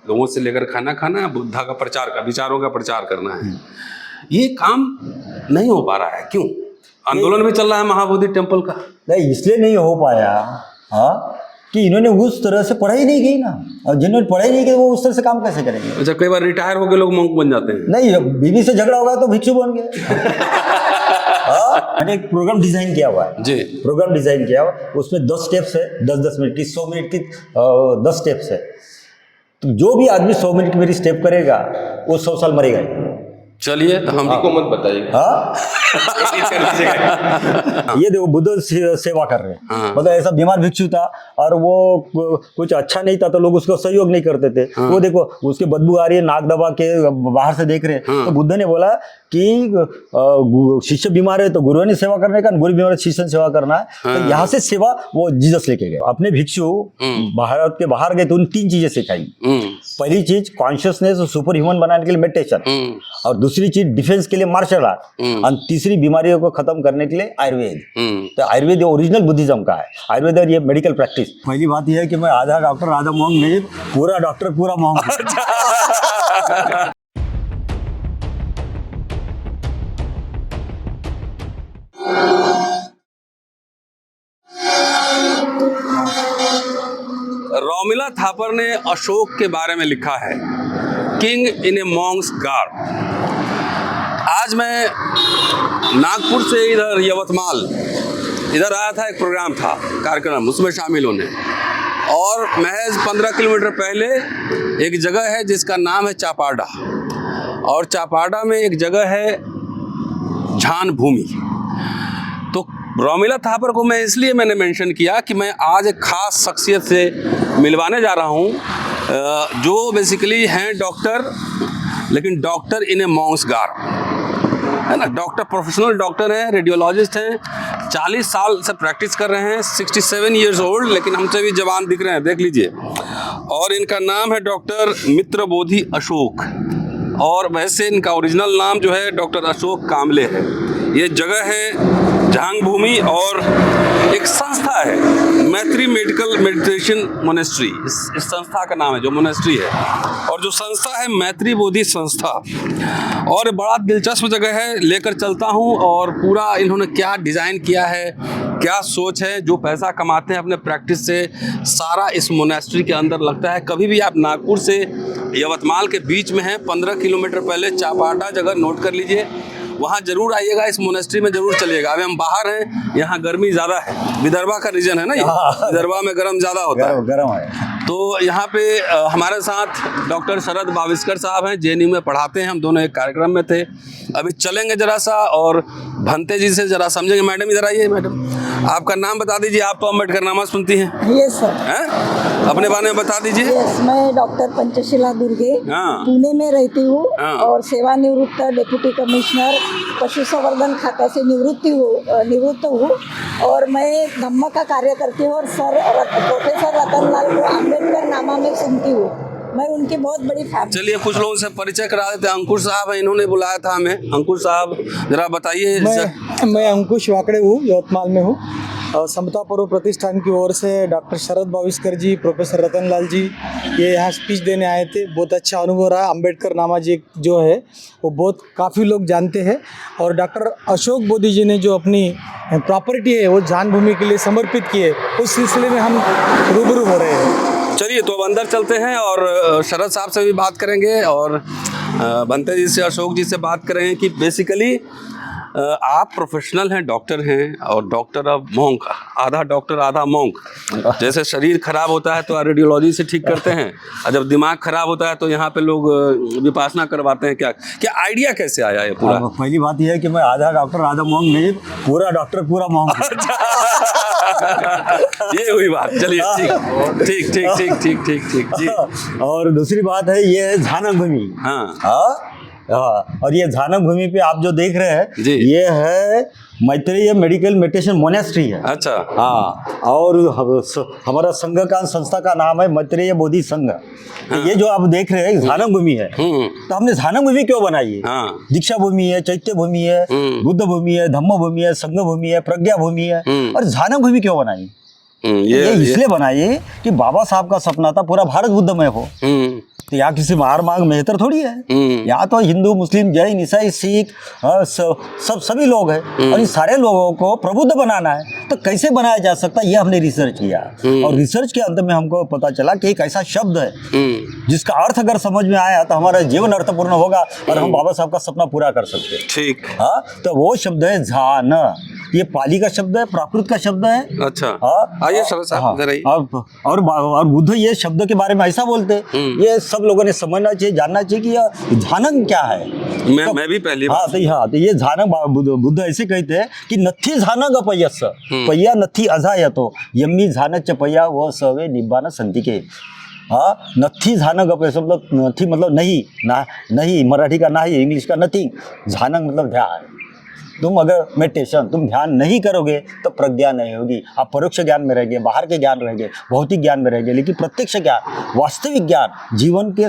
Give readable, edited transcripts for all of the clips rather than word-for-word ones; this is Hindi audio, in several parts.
लोगों से लेकर खाना खाना, बुद्धा का प्रचार का, विचारों का प्रचार करना है। ये काम नहीं हो पा रहा है, क्यों? आंदोलन भी चल रहा है महाबोधि टेम्पल का। नहीं, इसलिए नहीं हो पाया हाँ कि इन्होंने उस तरह से पढ़ाई नहीं की ना, और जिन्होंने पढ़ाई नहीं की वो उस तरह से काम कैसे करेंगे? अच्छा, कई बार रिटायर होकर लोग मंक बन जाते हैं। नहीं, बीवी से झगड़ा होगा तो भिक्षु बन गए। मैंने एक प्रोग्राम डिजाइन किया हुआ है जी, प्रोग्राम डिजाइन किया हुआ, उसमें 10 स्टेप्स है, 10-10 मिनट की, 100 मिनट की 10 स्टेप्स है। तो जो भी आदमी 100 मिनट की मेरी स्टेप करेगा वो 100 साल मरेगा ही। चलिए, तो हम को मत बताइए। हाँ ये देखो, बुद्ध सेवा कर रहे हैं। हाँ। मतलब ऐसा बीमार भिक्षु था और वो कुछ अच्छा नहीं था तो लोग उसको सहयोग नहीं करते थे। हाँ। वो देखो, उसके बदबू आ रही है, नाक दबा के बाहर से देख रहे हैं। हाँ। तो बुद्ध ने बोला कि शिष्य बीमार है तो गुरु ने सेवा करने का, गुरु बीमार है शिष्य ने सेवा करना है। हाँ। तो यहाँ से सेवा वो जीसस लेके गए। अपने भिक्षु भारत के बाहर गए तो उन 3 चीजें सिखाई। पहली चीज कॉन्शियसनेस और सुपर ह्यूमन बनाने के लिए मेडिटेशन, और दूसरी चीज डिफेंस के लिए मार्शल आर्ट, और तीसरी बीमारियों को खत्म करने के लिए आयुर्वेद। तो आयुर्वेद ओरिजिनल बुद्धिज्म का है, आयुर्वेद और ये मेडिकल प्रैक्टिस। पहली बात यह है कि मैं आधा डॉक्टर आधा मोंग नहीं, पूरा डॉक्टर पूरा मोंग। रोमिला थापर ने अशोक के बारे में लिखा है, king in A Monks garb. आज मैं नागपुर से इधर यवतमाल इधर आया था, एक प्रोग्राम था, कार्यक्रम, उसमें शामिल होने, और महज 15 किलोमीटर पहले एक जगह है जिसका नाम है चापाडा, और चापाडा में एक जगह है झान भूमि। तो रोमिला थापर को मैं इसलिए मैंने मेंशन किया कि मैं आज एक खास शख्सियत से मिलवाने जा रहा हूँ, जो बेसिकली हैं डॉक्टर, लेकिन डॉक्टर इन ए मॉन्क्स गार्ब, है ना। डॉक्टर, प्रोफेशनल डॉक्टर हैं, रेडियोलॉजिस्ट हैं, 40 साल से प्रैक्टिस कर रहे हैं, 67 ईयर्स ओल्ड, लेकिन हमसे भी जवान दिख रहे हैं, देख लीजिए। और इनका नाम है डॉक्टर मित्रबोधि अशोक, और वैसे इनका ओरिजिनल नाम जो है डॉक्टर अशोक कामले है। ये जगह है झांग भूमि, और एक संस्था है मैत्री मेडिकल मेडिटेशन मोनेस्ट्री, इस संस्था का नाम है, जो मोनेस्ट्री है, और जो संस्था है मैत्री बोधि संस्था। और बड़ा दिलचस्प जगह है, लेकर चलता हूँ, और पूरा इन्होंने क्या डिज़ाइन किया है, क्या सोच है, जो पैसा कमाते हैं अपने प्रैक्टिस से, सारा इस मोनेस्ट्री के अंदर लगता है। कभी भी आप नागपुर से यवतमाल के बीच में हैं, 15 किलोमीटर पहले चापाडा जगह नोट कर लीजिए, वहाँ जरूर आइएगा, इस मोनेस्ट्री में जरूर चलिएगा। अभी हम बाहर हैं, यहाँ गर्मी ज़्यादा है, विदर्भा का रीजन है ना ये, विदर्भा में गर्म ज़्यादा होता है, गर्म है। तो यहाँ पे हमारे साथ डॉक्टर शरद भाविस्कर साहब हैं, JNU में पढ़ाते हैं, हम दोनों एक कार्यक्रम में थे। अभी चलेंगे जरा सा और भंते जी से जरा समझेंगे। मैडम इधर आइए। मैडम, आपका नाम बता दीजिए, आप तो अम्बेडकर नामा सुनती हैं। Yes sir. हैं? अपने बारे में बता दीजिए। यस, मैं डॉक्टर पंचशीला दुर्गे हाँ। पुणे में रहती हूँ, हाँ। और सेवानिवृत्त डिप्टी कमिश्नर पशु संवर्धन खाता से निवृत्त हूँ, और मैं धम्म का कार्य करती हूँ, और प्रोफेसर रतनलाल को अम्बेडकर नामा में सुनती हूँ। मैं उनकी बहुत बड़ी फैन। चलिए कुछ लोगों से परिचय करा देते हैं। अंकुश साहब हैं, इन्होंने बुलाया था हमें। अंकुश साहब जरा बताइए। मैं अंकुश वाकड़े हूँ, यवतमाल में हूँ। समता पर्व प्रतिष्ठान की ओर से डॉक्टर शरद भाविस्कर जी, प्रोफेसर रतनलाल जी ये यहाँ स्पीच देने आए थे। बहुत अच्छा अनुभव रहा। अम्बेडकर नामा जी जो है वो बहुत काफ़ी लोग जानते हैं, और डॉक्टर अशोक बोधि जी ने जो अपनी प्रॉपर्टी है वो झान भूमि के लिए समर्पित की है, उस सिलसिले में हम रूबरू हो रहे हैं। चलिए तो अब अंदर चलते हैं और शरद साहब से भी बात करेंगे, और बंते जी से, अशोक जी से बात करेंगे कि बेसिकली आप प्रोफेशनल हैं, डॉक्टर हैं, और डॉक्टर ऑफ मॉन्क, आधा डॉक्टर आधा मॉन्क। जैसे शरीर खराब होता है तो रेडियोलॉजी से ठीक करते हैं, और जब दिमाग खराब होता है तो यहाँ पे लोग विपासना करवाते हैं। क्या क्या आइडिया कैसे आया ये पूरा? पहली बात यह है कि मैं आधा डॉक्टर आधा मॉन्क नहीं, पूरा डॉक्टर पूरा मॉन्क। ये हुई बात। चलिए ठीक ठीक ठीक ठीक ठीक ठीक ठीक जी। और दूसरी बात है, ये है झानक भूमि। हाँ, और ये झानक भूमि पे आप जो देख रहे हैं जी, ये है मैत्रेय मेडिकल मेडिटेशन मोनेस्ट्री है। अच्छा। हाँ, और हमारा संघ का, संस्था का नाम है मैत्रेय बोधि संघ। तो ये जो आप देख रहे हैं झानक भूमि है, तो हमने झानक भूमि क्यों बनाई है? हाँ। दीक्षा भूमि है, चैत्य भूमि है, बुद्ध भूमि है, धम्म भूमि है, संघ भूमि है, प्रज्ञा भूमि है, और झानक भूमि क्यों बनाई? ये इसलिए बनाई कि बाबा साहब का सपना था पूरा भारत बुद्धमय हो। तो यहाँ किसी मार मांग मेहतर थोड़ी है। यहाँ तो हिंदू, मुस्लिम, जैन, ईसाई, सिख सब सभी लोग हैं और इन सारे लोगों को प्रबुद्ध बनाना है। तो कैसे बनाया जा सकता है, ये हमने रिसर्च किया और रिसर्च के अंत में हमको पता चला कि एक ऐसा शब्द है जिसका अर्थ अगर समझ में आया तो हमारा जीवन अर्थपूर्ण होगा और हम बाबा साहब का सपना पूरा कर सकते हैं। ठीक। हाँ, तो वो शब्द है झान। ये पाली का शब्द है, प्राकृत का शब्द है। अच्छा। हाँ, आइए शरद साहब इधर आइए। और बुद्ध ये शब्द के बारे में ऐसा बोलते हैं, ये सब लोगों ने समझना चाहिए, जानना चाहिए कि यह झानंग क्या है। मैं भी पहली हाँ तो ये झानंग बुद्ध ऐसे कहते हैं कि नथी झानंग अपयस पय्या नथी अजायतो यम्मी झानच पय्या वो सवे निब्बान संतिके। हाँ, नथी झानंग अपयस मतलब नथी मतलब नहीं, मराठी का नहीं, इंग्लिश का नथिंग, झानंग मतलब ध्यान। तुम अगर मेडिटेशन, तुम ध्यान नहीं करोगे तो प्रज्ञा नहीं होगी। आप परोक्ष ज्ञान में रहेंगे, बाहर के ज्ञान रहेंगे, भौतिक ज्ञान में रहेंगे, लेकिन प्रत्यक्ष ज्ञान, वास्तविक ज्ञान, जीवन के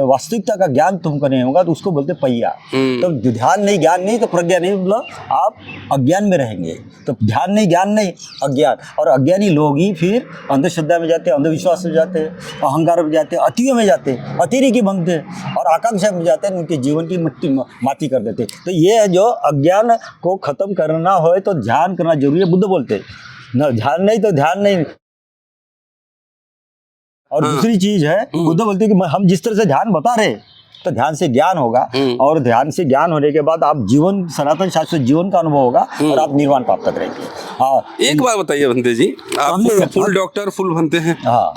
वास्तविकता का ज्ञान तुमको नहीं होगा तो उसको बोलते पहिया। तो ध्यान नहीं, ज्ञान नहीं तो प्रज्ञा नहीं, मतलब आप अज्ञान में रहेंगे। तो ध्यान नहीं, ज्ञान नहीं, अज्ञान। और अज्ञानी लोग ही फिर अंधश्रद्धा में जाते हैं, अंधविश्वास में जाते हैं, अहंकार में जाते हैं, अतियों में जाते हैं, अतिरी की भंगते हैं और आकांक्षा में जाते हैं, उनके जीवन की माटी कर देते हैं। तो ये है जो अज्ञान को खत्म करना हो तो ध्यान करना जरूरी है। बुद्ध बोलते न ध्यान नहीं तो ध्यान नहीं। और दूसरी चीज है, बुद्ध बोलते हैं कि हम जिस तरह से ध्यान बता रहे तो ध्यान से ज्ञान होगा और ध्यान से ज्ञान होने के बाद आप जीवन, सनातन शाश्वत जीवन का अनुभव होगा और आप निर्वाण प्राप्त करेंगे। हाँ, एक बात बताइए भंते जी, आप फुल डॉक्टर फुल बनते हैं। हाँ,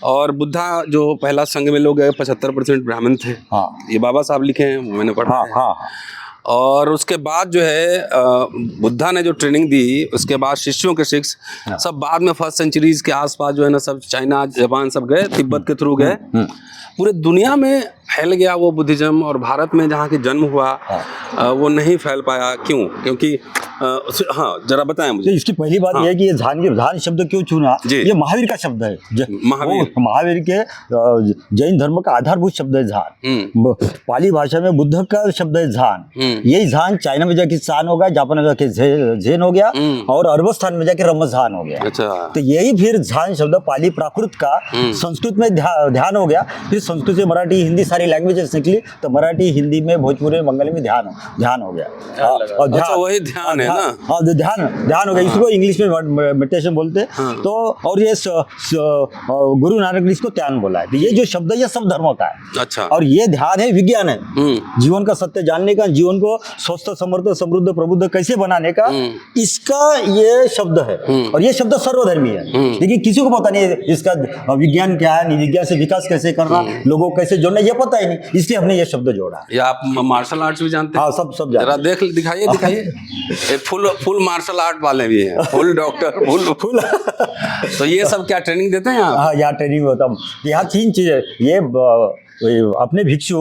और बुद्धा जो पहला संघ में लोग गए 75% ब्राह्मण थे। हाँ, ये बाबा साहब लिखे हैं, मैंने पढ़ा। हाँ, हाँ। और उसके बाद जो है बुद्धा ने जो ट्रेनिंग दी, उसके बाद शिष्यों के शिष्य सब बाद में फर्स्ट सेंचुरीज के आसपास जो है ना, सब चाइना, जापान सब गए, तिब्बत के थ्रू गए, पूरे दुनिया में फैल गया वो बुद्धिज्म। और भारत में जहाँ की जन्म हुआ वो नहीं फैल पाया, क्यों? क्योंकि हाँ, जरा बताएं मुझे। तो इसकी पहली बात यह है कि ये ध्यान शब्द क्यों चुना। ये महावीर का शब्द है। महावीर के जैन धर्म का आधारभूत शब्द है ध्यान। पाली भाषा में बुद्ध का शब्द है ध्यान। यही ध्यान चाइना में जाके चान हो गया, जापान में जाके झेन हो गया और अरबस्तान में जाके रमजान हो गया। अच्छा। तो यही फिर ध्यान शब्द पाली प्राकृत का संस्कृत में ध्यान हो गया, फिर संस्कृत से मराठी, हिंदी सारी लैंग्वेजेस निकली, तो मराठी, हिंदी में, भोजपुरी, बंगाली में ध्यान हो गया। और वही ध्यान है ना। हाँ, ध्यान हो गया। इसको इंग्लिश में मेडिटेशन बोलते हैं। तो और ये गुरु नानक ने इसको ध्यान बोला है। तो ये जो शब्द है ये सब धर्मों का है। अच्छा। और ये ध्यान है, विज्ञान है, जीवन का सत्य जानने का, जीवन को स्वस्थ, समर्थ, समृद्ध, प्रबुद्ध कैसे बनाने का, इसका ये शब्द है। और ये शब्द सर्वधर्मी है, लेकिन किसी को पता नहीं है इसका विज्ञान क्या है, विज्ञान से विकास कैसे करना, लोगों को कैसे जोड़ना, ये पता ही नहीं, इसलिए हमने ये शब्द जोड़ा। या आप मार्शल आर्ट्स भी जानते हैं? हाँ, सब जानते हैं। दिखाइए। फुल मार्शल आर्ट वाले भी हैं, फुल डॉक्टर, फुल तो ये सब क्या ट्रेनिंग देते हैं? हाँ, यहाँ ट्रेनिंग होता है। यहाँ 3 चीजें, ये अपने भिक्षु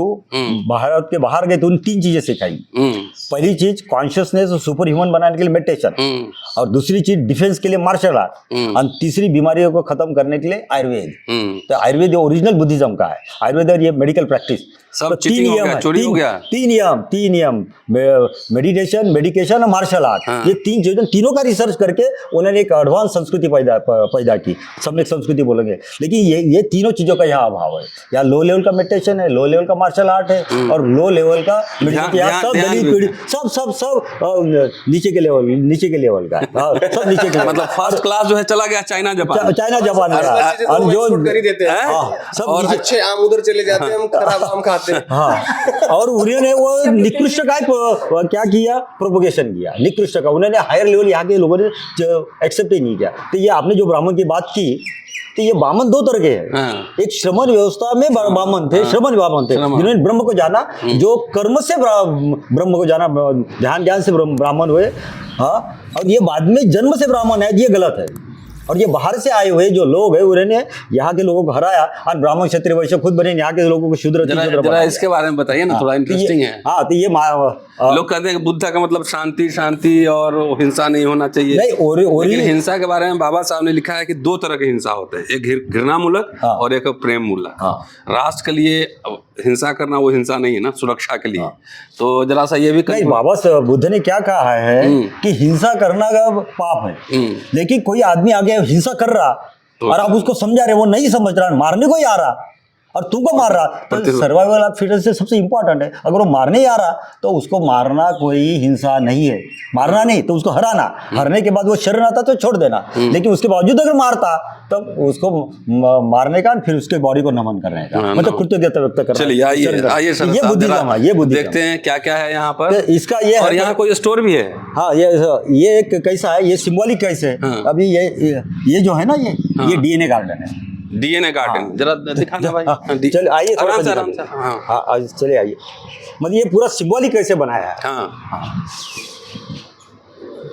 भारत के बाहर गए तो उन 3 चीजें सिखाई। पहली चीज कॉन्शियसनेस और सुपर ह्यूमन बनाने के लिए मेडिटेशन, और दूसरी चीज डिफेंस के लिए मार्शल आर्ट, और तीसरी बीमारियों को खत्म करने के लिए आयुर्वेद। तो आयुर्वेद ओरिजिनल बुद्धिज्म का है, आयुर्वेद और ये मेडिकल प्रैक्टिस। सब चीटिंग हो गया, चोरी हो गया। 3 नियम मेडिटेशन, मेडिकेशन और मार्शल आर्ट, ये 3 चीजें, तीनों का रिसर्च करके उन्होंने एक एडवांस संस्कृति पैदा की। सम्यक संस्कृति बोलेंगे, लेकिन ये तीनों चीजों का यहाँ अभाव है। यहाँ लो लेवल का मेडिटेशन है, लो लेवल का मार्शल आर्ट है और लो लेवल का सब दलित पीढ़ी सब नीचे के लेवल का सब नीचे के। मतलब फर्स्ट क्लास जो है चला गया चाइना जापान और जो सब अच्छे आम उधर चले जाते हैं, हम खराब आम खाते हैं। हाँ, और उन्होंने वो निकृष्ट का क्या किया, प्रोपोगेशन किया निकृष्ट का। उन्होंने हायर लेवल यहाँ के लोगों ने एक्सेप्ट ही नहीं किया। तो ये आपने जो ब्राह्मण की बात की, तो ये ब्राह्मण 2 तरह के हैं। एक श्रमण व्यवस्था में ब्राह्मण थे, श्रमण ब्राह्मण थे जिन्होंने ब्रह्म को जाना, जो कर्म से ब्रह्म को जाना, ध्यान से ब्राह्मण हुए। हाँ, और ये बाद में जन्म से ब्राह्मण है, ये गलत है। और ये बाहर से आए हुए जो लोग हैं उन्होंने यहाँ के लोगों को हराया और ब्राह्मण, क्षत्रिय, वैश्य खुद बने, यहाँ के लोगों को शूद्र। जरा इसके बारे में बताइए ना, थोड़ा इंटरेस्टिंग है। हाँ, तो ये लोग कहते हैं कि बुद्ध का मतलब शांति और हिंसा नहीं होना चाहिए। लेकिन हिंसा के बारे में बाबा साहब ने लिखा है कि 2 तरह की हिंसा होते हैं, एक घृणामूलक और एक प्रेम मूलक। राष्ट्र के लिए हिंसा करना वो हिंसा नहीं है ना, सुरक्षा के लिए। तो जरा सा ये भी नहीं, बाबा बुद्ध ने क्या कहा है कि हिंसा करना का पाप है, लेकिन कोई आदमी आगे हिंसा कर रहा और आप उसको समझा रहे, वो नहीं समझ रहा, मारने को ही आ रहा, और तुमको मार रहा, तो सर्वाइवल ऑफ फिटेस्ट से सबसे इंपॉर्टेंट है। अगर वो मारने ही आ रहा तो उसको मारना कोई हिंसा नहीं है, मारना नहीं तो उसको हराना, हरने के बाद वो शरण आता तो छोड़ देना, लेकिन उसके बावजूद अगर मारता तब उसको मारने का, फिर उसके बॉडी को नमन करने का, मतलब कृतज्ञता व्यक्त करना। चलिए आइए सर, ये बुद्धिज्म है, ये बुद्धिज्म देखते हैं क्या क्या है यहाँ पर। तो इसका ये और है, यहाँ कोई स्टोर भी है। हाँ ये एक कैसा है, ये सिंबॉलिक कैसे है। अभी ये जो है ना, ये डीएनए गार्डन है। डीएनए गार्डन जरा दिखाना भाई। चलिए आइए, आराम से आराम से। हाँ चलिए आइए। मतलब ये पूरा सिंबॉलिक कैसे बनाया है। हाँ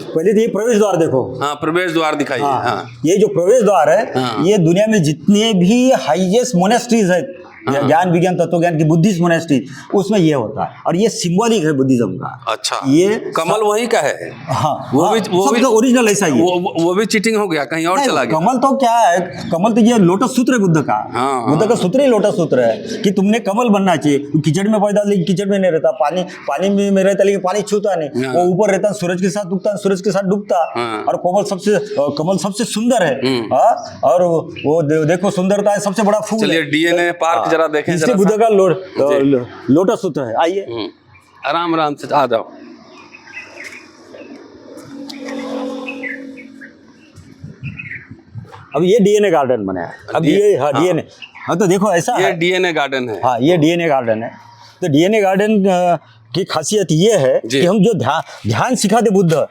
पहले तो ये प्रवेश द्वार देखो। हाँ, प्रवेश द्वार दिखाइए। हाँ ये जो प्रवेश द्वार है, ये दुनिया में जितने भी हाईएस्ट मोनेस्ट्रीज है, ज्ञान विज्ञान तत्व ज्ञान की बुद्धिस्ट मोनेस्ट्री, उसमें ये होता है, और ये सिंबॉलिक है बुद्धिज्म का। अच्छा, ये कमल वहीं का है। हाँ, वो भी ओरिजिनल ऐसा ही है। वो भी चीटिंग हो गया, कहीं और चला गया। कमल तो क्या है, कमल तो ये लोटस सूत्र है बुद्ध का। बुद्ध का सूत्र ही लोटस सूत्र है कि तुमने कमल बनना चाहिए। कीचड़ में पैदा, लेकिन कीचड़ में नहीं रहता, पानी में रहता लेकिन पानी छूता नहीं, वो ऊपर रहता, सूरज के साथ उगता, सूरज के साथ डूबता। और कमल सबसे सुंदर है। और वो देखो सुंदरता है, सबसे बड़ा फूल। चलिए डीएनए पार्क जरा देखें। इसलिए बुद्ध का लोटस सूत्र है। आइए आराम से आ जाओ। अब ये डीएनए गार्डन बना है। अब ये डीएनए, हाँ तो देखो ऐसा ये है, डीएनए गार्डन है। हाँ ये डीएनए गार्डन है। तो डीएनए गार्डन की खासियत ये है कि हम जो ध्यान सिखाते बुद्ध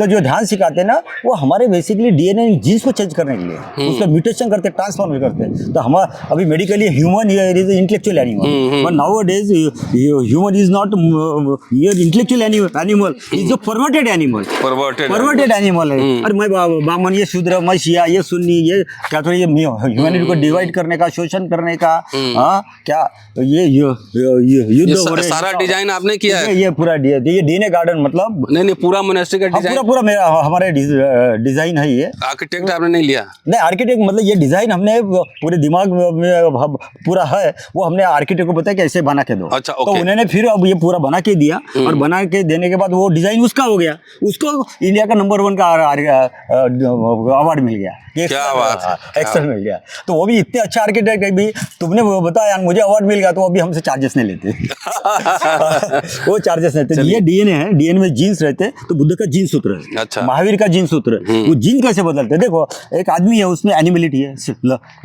जो ध्यान सिखाते हैं ना, वो हमारे बेसिकली डीएनए जीन्स को चेंज करने के लिए उसका म्यूटेशन करते, ट्रांसफॉर्म करते हैं। तो हमारा अभी medically human is intellectual animal, but now days human is not intellectual animal, is a perverted animal. Perverted animal है। अरे मैं ब्राह्मण, ये शूद्र, मैं शिया, ये सुन्नी, ये क्या तो ये ह्यूमैनिटी को डिवाइड करने का, शोषण करने का, क्या ये युद्ध हो रहे। सारा डिजाइन आपने किया है? ये पूरा ये डीएनए गार्डन मतलब नहीं पूरा मोनेस्ट्री का पूरा मेरा हमारे डिजाइन है। ये आर्किटेक्ट आपने नहीं लिया? नहीं, आर्किटेक्ट मतलब ये डिजाइन हमने पूरे दिमाग में पूरा है, वो हमने आर्किटेक्ट को बताया कि ऐसे बना के दो। अच्छा, तो उन्होंने फिर अब ये पूरा बना के दिया, और बना के देने के बाद वो डिजाइन उसका हो गया, उसको इंडिया का नंबर 1 का अवार्ड मिल गया। क्या बात है, एक्सेल मिल गया। तो वो भी इतने अच्छा आर्किटेक्ट है, भी तुमने वो बताया मुझे अवार्ड मिल गया, तो अभी हमसे चार्जेस नहीं लेते। वो चार्जेस नहीं लेते। ये डीएनए है, डीएनए में जीन्स रहते, तो बुद्ध का जीन सूत्र है। अच्छा। महावीर का जीन सूत्र है। वो जीन कैसे बदलते हैं? देखो एक आदमी है, उसमें एनिमलिटी है,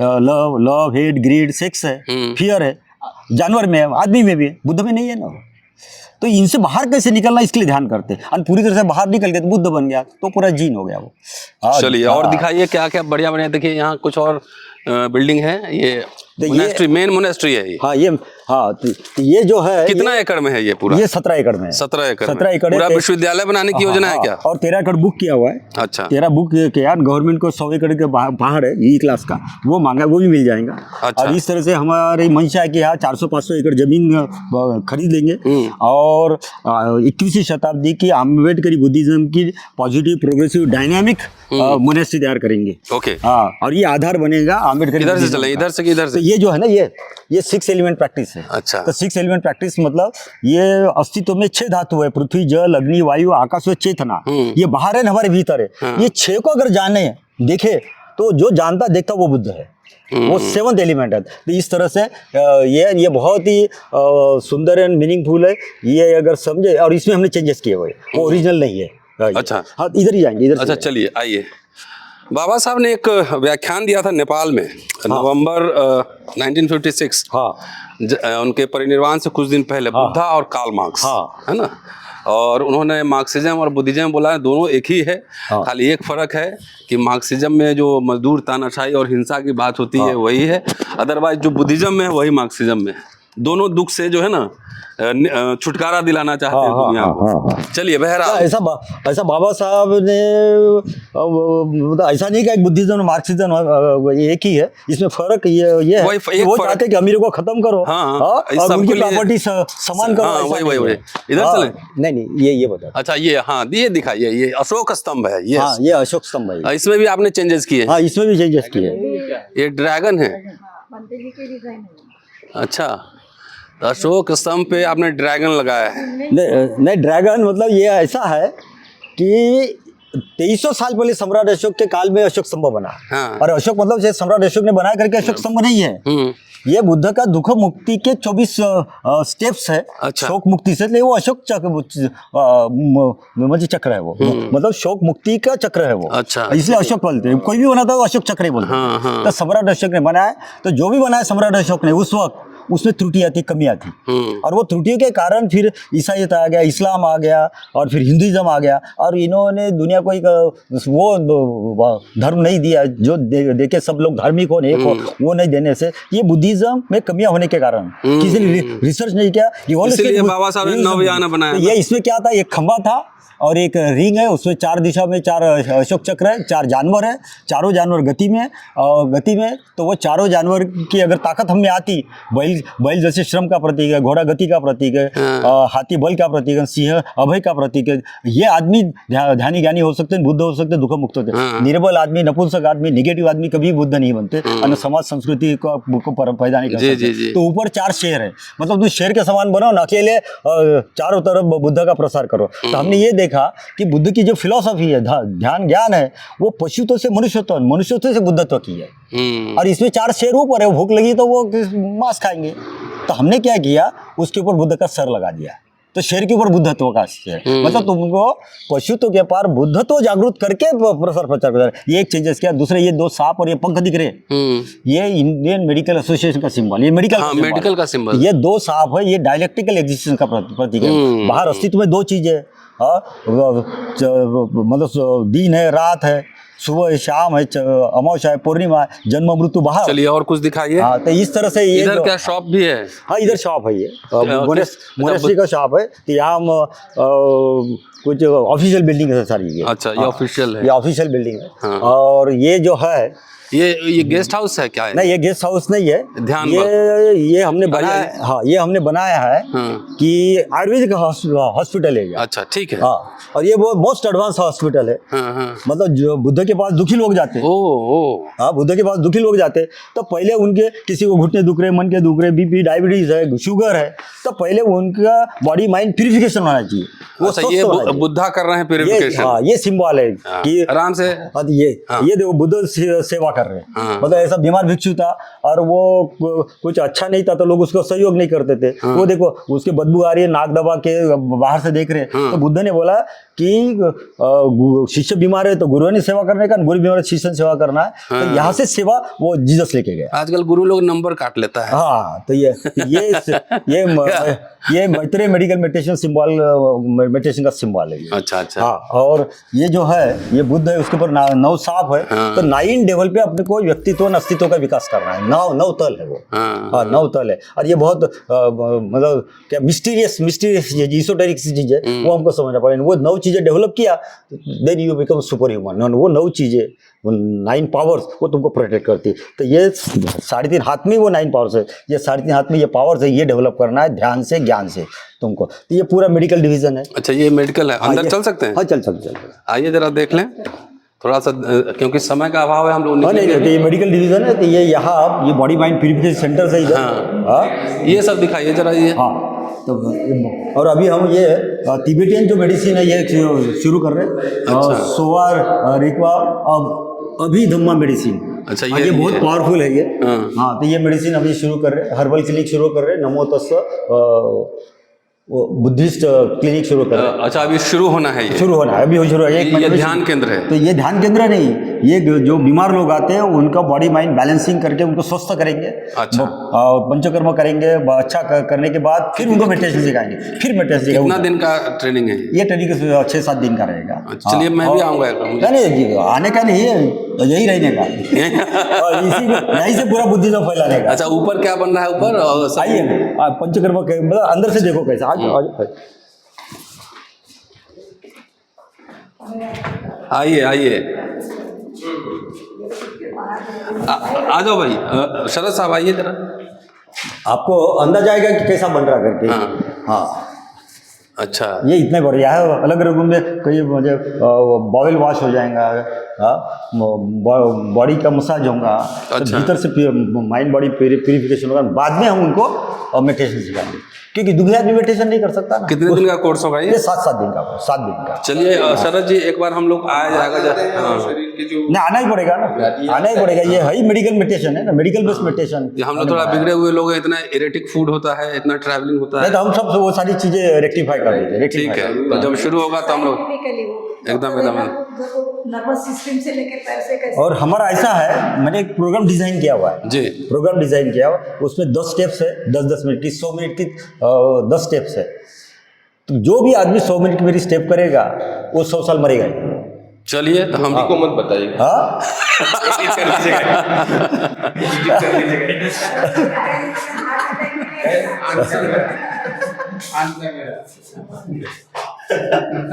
लव, हेट, ग्रीड, सेक्स है, फियर है, जानवर में है, आदमी में भी है, बुद्ध में नहीं है ना। तो इनसे बाहर कैसे निकलना, इसके लिए ध्यान करते हैं। और पूरी तरह से बाहर निकल गए तो बुद्ध बन गया, तो पूरा जीन हो गया वो। चलिए और दिखाइए क्या क्या बढ़िया। देखिए यहाँ कुछ और बिल्डिंग है। ये मोनेस्ट्री, मेन मोनेस्ट्री है ये। तो ये जो है, कितना एकड़ में है ये पूरा? ये 17 एकड़ में है। 17 एकड़ पूरा विश्वविद्यालय बनाने की योजना है क्या? और 13 एकड़ बुक किया हुआ है। अच्छा, 13 बुक किया। गवर्नमेंट को 100 एकड़ के बाहर है ई क्लास का, वो मांगा, वो भी मिल जाएगा। अच्छा। और इस तरह से हमारी मंशा है कि यहाँ 400-500 एकड़ जमीन खरीद लेंगे, और 21वीं शताब्दी की अम्बेडकरी बुद्धिज्म की पॉजिटिव, प्रोग्रेसिव, डायनामिक मोनेस्ट्री तैयार करेंगे। ओके। और ये आधार बनेगा अम्बेडकरी। इधर से चले, इधर से किधर से? ये जो है ना, ये 6 एलिमेंट प्रैक्टिस है। अच्छा। तो 6 एलिमेंट प्रैक्टिस मतलब ये अस्तित्व में 6 धातु है, पृथ्वी, जल, अग्नि, वायु, आकाश व चेतना। ये बाहर है, हमारे भीतर है। ये 6 को अगर जाने देखे तो जो जानता देखता वो बुद्ध है, वो 7th एलिमेंट है। तो इस तरह से ये बहुत ही सुंदर एंड मीनिंगफुल है। ये अगर समझे, और इसमें हमने चेंजेस किए हुए, वो ओरिजिनल नहीं है। अच्छा। हाँ, इधर ही जाएंगे, इधर। अच्छा चलिए आइए। बाबा साहब ने एक व्याख्यान दिया था नेपाल में, नवंबर 1956। उनके परिनिर्वाण से कुछ दिन पहले, बुद्धा और कार्ल मार्क्स, है ना। और उन्होंने मार्क्सिज्म और बुद्धिज्म बोला, दोनों एक ही है। खाली एक फर्क है कि मार्क्सिज्म में जो मजदूर, तानाशाही और हिंसा की बात होती है वही है, अदरवाइज जो बुद्धिज्म में है वही मार्क्सिज्म में है। दोनों दुख से जो है ना छुटकारा दिलाना चाहते हैं दुनिया को। चलिए बहरहाल ऐसा बाबा साहब ने मतलब ऐसा नहीं कि बुद्धिज्म और मार्क्सिज्म एक ही है, इसमें फर्क ये है वो चाहते हैं कि अमीरों को खत्म करो, और उनकी प्रॉपर्टी समान करो। वही इधर चले। नहीं ये बता। अच्छा ये दिखाइए, ये अशोक स्तंभ है। ये अशोक स्तंभ है। इसमें भी आपने चेंजेस किए? हाँ, इसमें भी चेंजेस किए। ये ड्रैगन है। अच्छा, अशोक स्तंभ पे आपने ड्रैगन लगाया है? नहीं ड्रैगन मतलब ये ऐसा है कि 2300 साल पहले सम्राट अशोक के काल में अशोक स्तंभ बना। हाँ। और अशोक मतलब जैसे सम्राट अशोक ने बनाया करके अशोक स्तंभ नहीं है। ये बुद्ध का दुख मुक्ति के 24 स्टेप्स है। अच्छा। शोक मुक्ति से, वो अशोक मतलब चक्र है वो, मतलब शोक मुक्ति का चक्र है वो। अच्छा। इसलिए अशोक बोलते हैं, कोई भी बनाता है वो अशोक चक्र ही बोलते हैं। हाँ। तो सम्राट अशोक ने बनाया, तो जो भी बनाया सम्राट अशोक ने उस वक्त उसमें त्रुटियां थी, कमियां थी। और वो त्रुटियों के कारण फिर ईसाईयत आ गया, इस्लाम आ गया और फिर हिंदुइज्म आ गया। और इन्होंने दुनिया को एक वो धर्म नहीं दिया जो देखे सब लोग धार्मिक हो, एक हो, वो नहीं देने से ये बुद्धिज्म में कमियां होने के कारण किसी ने रिसर्च नहीं किया। इसलिए बाबा साहब ने नवयाना बनाया। तो ये इसमें क्या था, एक खंभा था और एक रिंग है, उसमें 4 दिशा में 4 अशोक चक्र है, 4 जानवर है, चारों जानवर गति में और गति में। तो वो चारों जानवर की अगर ताकत हम में आती, बैल जैसे श्रम का प्रतीक है, घोड़ा गति का प्रतीक है, हाथी बल का प्रतीक है, सिंह अभय का प्रतीक है। ये आदमी ध्यानी ज्ञानी हो सकते हैं, बुद्ध हो सकते हैं, दुख मुक्त होते हैं। निर्बल आदमी, नपुंसक आदमी, निगेटिव आदमी कभी बुद्ध नहीं बनते और समाज संस्कृति को पैदा नहीं कर सकते। तो ऊपर 4 शेर है, मतलब तुम शेर के समान बनो ना, अकेले चारों तरफ बुद्ध का प्रसार करो। तो हमने ये देखा कि बुद्ध की जो फिलॉसफी है, ध्यान ज्ञान है, वो पशुत्व से मनुष्यत्व, मनुष्यत्व से बुद्धत्व की है। और इसमें 4 शेर ऊपर है, भूख लगी तो वो मांस खाएंगे। तो हमने क्या किया, उसके ऊपर बुद्ध का सर लगा दिया, तो शेर के ऊपर बुद्धत्व का शेर। मतलब तुमको पशुत्व के पार बुद्धत्व जागृत करके प्रसार प्रचार कर। ये एक चेंजेस किया। दूसरे ये 2 सांप और ये पंख दिख रहे, ये इंडियन मेडिकल एसोसिएशन का सिंबल, ये मेडिकल का सिंबल। ये 2 सांप है, ये डायलेक्टिकल एग्जिस्टेंस का प्रतीक है। बाहर अस्तित्व में 2 चीजें, मतलब दिन है, रात है, सुबह है, शाम है, अमावस्या है, पूर्णिमा है, जन्म मृत्यु बाहर। चलिए और कुछ दिखाइए। हाँ, तो इस तरह से ये इधर क्या शॉप भी है? हाँ, इधर शॉप है, ये मोनेस्ट्री का शॉप है। तो यहाँ हम कुछ ऑफिशियल बिल्डिंग है सारी ये। अच्छा, ये ऑफिशियल है, ये ऑफिशियल बिल्डिंग है। और ये जो है ये गेस्ट हाउस है क्या है? नहीं, ये गेस्ट हाउस नहीं है, ध्यान ये हमने बनाया। हाँ, ये हमने बनाया है कि आयुर्वेदिक हॉस्पिटल है ये। अच्छा, ठीक है। हाँ, और ये वो मोस्ट एडवांस हॉस्पिटल है। मतलब जो बुद्ध के पास दुखी लोग जाते हैं। हाँ, बुद्ध के पास दुखी लोग जाते हैं, तो पहले उनके किसी को घुटने दुख रहे, मन के दुख रहे, बीपी, डायबिटीज है, शुगर है, तो पहले उनका बॉडी माइंड प्यूरिफिकेशन होना चाहिए। वो ये बुद्धा कर रहे हैं प्यूरिफिकेशन। हाँ, ये सिंबल है कि आराम से। ये देखो, बुद्ध सेवा कर रहे हैं। मतलब ऐसा बीमार भिक्षु था और वो कुछ अच्छा नहीं था, तो लोग उसको सहयोग नहीं करते थे। वो देखो, उसके बदबू आ रही है, नाक दबा के बाहर से देख रहे हैं। तो बुद्ध ने बोला कि शिष्य बीमार है तो गुरु ने सेवा करने का, गुरु बीमार है शिष्य ने सेवा करना है। तो यहाँ से सेवा वो जीसस लेके गए। आजकल गुरु लोग नंबर काट लेता है। हाँ, तो ये Maitreya medical meditation symbol, meditation का सिंबल है ये। अच्छा। हाँ, और ये जो है, ये बुद्ध है, उसके ऊपर 9 सांप है। तो 9 लेवल पे अपने को व्यक्तित्व और अस्तित्व का विकास करना है। 9 तल है वो। हाँ, 9 तल है। और ये बहुत मतलब क्या मिस्टीरियस इजोटेरिक चीज है, वो हमको समझना पड़ेगा। वो 9 चीजें डेवलप किया, then you become super human. वो 9 चीजें, 9 पावर्स, वो तुमको प्रोटेक्ट करती। तो ये 3.5 हाथ में वो 9 पावर्स है। ये 3.5 हाथ में ये पावर्स है, ये डेवलप करना है ध्यान से, ज्ञान से तुमको। तो ये पूरा मेडिकल डिवीजन है। अच्छा, ये मेडिकल है। अंदर चल सकते हैं? हाँ, चल। आइए जरा देख लें थोड़ा सा, क्योंकि समय का अभाव है, हम लोग नहीं, तो ये मेडिकल डिवीजन है। तो ये यहाँ ये बॉडी माइंड प्यूरिफिकेशन सेंटर से इधर। हाँ, ये सब दिखाइए जरा ये। हाँ, तो और अभी हम ये तिबेटियन जो मेडिसिन है ये शुरू कर रहे हैं। अच्छा। सोवार, रिक्वा, अभिधम्मा मेडिसिन। अच्छा, ये बहुत पावरफुल है ये। हाँ, तो ये मेडिसिन अभी शुरू कर रहे हैं, हर्बल क्लिनिक शुरू कर रहे हैं, नमो तस्स बुद्धिस्ट क्लिनिक शुरू कर रहे हैं। अच्छा, अभी शुरू होना है, ये शुरू होना है, अभी शुरू है। ये ध्यान केंद्र है। तो ये ध्यान केंद्र नहीं, ये जो बीमार लोग आते हैं उनका बॉडी माइंड बैलेंसिंग करके उनको स्वस्थ करेंगे। अच्छा। पंचकर्म करेंगे, अच्छा करने के बाद फिर उनको मेडिटेशन सिखाएंगे, फिर मेडिटेशन सिखाएंगे। कितना दिन का ट्रेनिंग है ये? ट्रेनिंग 6-7 दिन का रहेगा। चलिए, मैं भी आऊँगा। नहीं, आने का नहीं है, यही रहने का। और यहीं से पूरा बुद्धिज्म फैलाने का। अच्छा, ऊपर क्या बन रहा है? ऊपर आइए, पंचकर्म मतलब अंदर से देखो कैसा। आइए आ जाओ भाई। शरद साहब आइए जरा, आपको अंदाजा आएगा कि कैसा बन रहा करके। हाँ, अच्छा, ये इतने बढ़िया है। अलग अलग रूम में कई मुझे बॉयल वॉश हो जाएगा, बॉडी का मसाज होगा, तो अच्छा। भीतर से माइंड बॉडी प्यूरिफिकेशन होगा, बाद में हम उनको मेडिटेशन सिखाएंगे, क्योंकि दुखी आदमी मेडिटेशन नहीं कर सकता ना। कितने दिन का कोर्स होगा ये ये? 7 दिन का 7 दिन का। चलिए शरद जी, एक बार हम लोग आया जाएगा हाँ। शरीर के जो नहीं, आना ही पड़ेगा ना, आना ही पड़ेगा। ये है ही मेडिकल मेडिटेशन है ना, मेडिकल बेस्ड मेडिटेशन। ये हम लोग थोड़ा बिगड़े हुए लोग हैं, इतना इरेटिक फूड होता है, इतना ट्रैवलिंग होता नहीं है। तो हम सब वो सारी चीजें रेक्टिफाई कर देते, ठीक है, तो जब शुरू होगा तो हम लोग एकदम नर्वस सिस्टम से लेकर पैर से कैसे। और हमारा ऐसा है, मैंने एक प्रोग्राम डिजाइन किया हुआ है, जी प्रोग्राम डिजाइन किया हुआ, उसमें 10 स्टेप्स है, 10-10 मिनट की, 100 मिनट की 10 स्टेप्स है। तो जो भी आदमी 100 मिनट की मेरी स्टेप करेगा वो 100 साल मरेगा ही। चलिए तो हम को मत बताइएगा। हाँ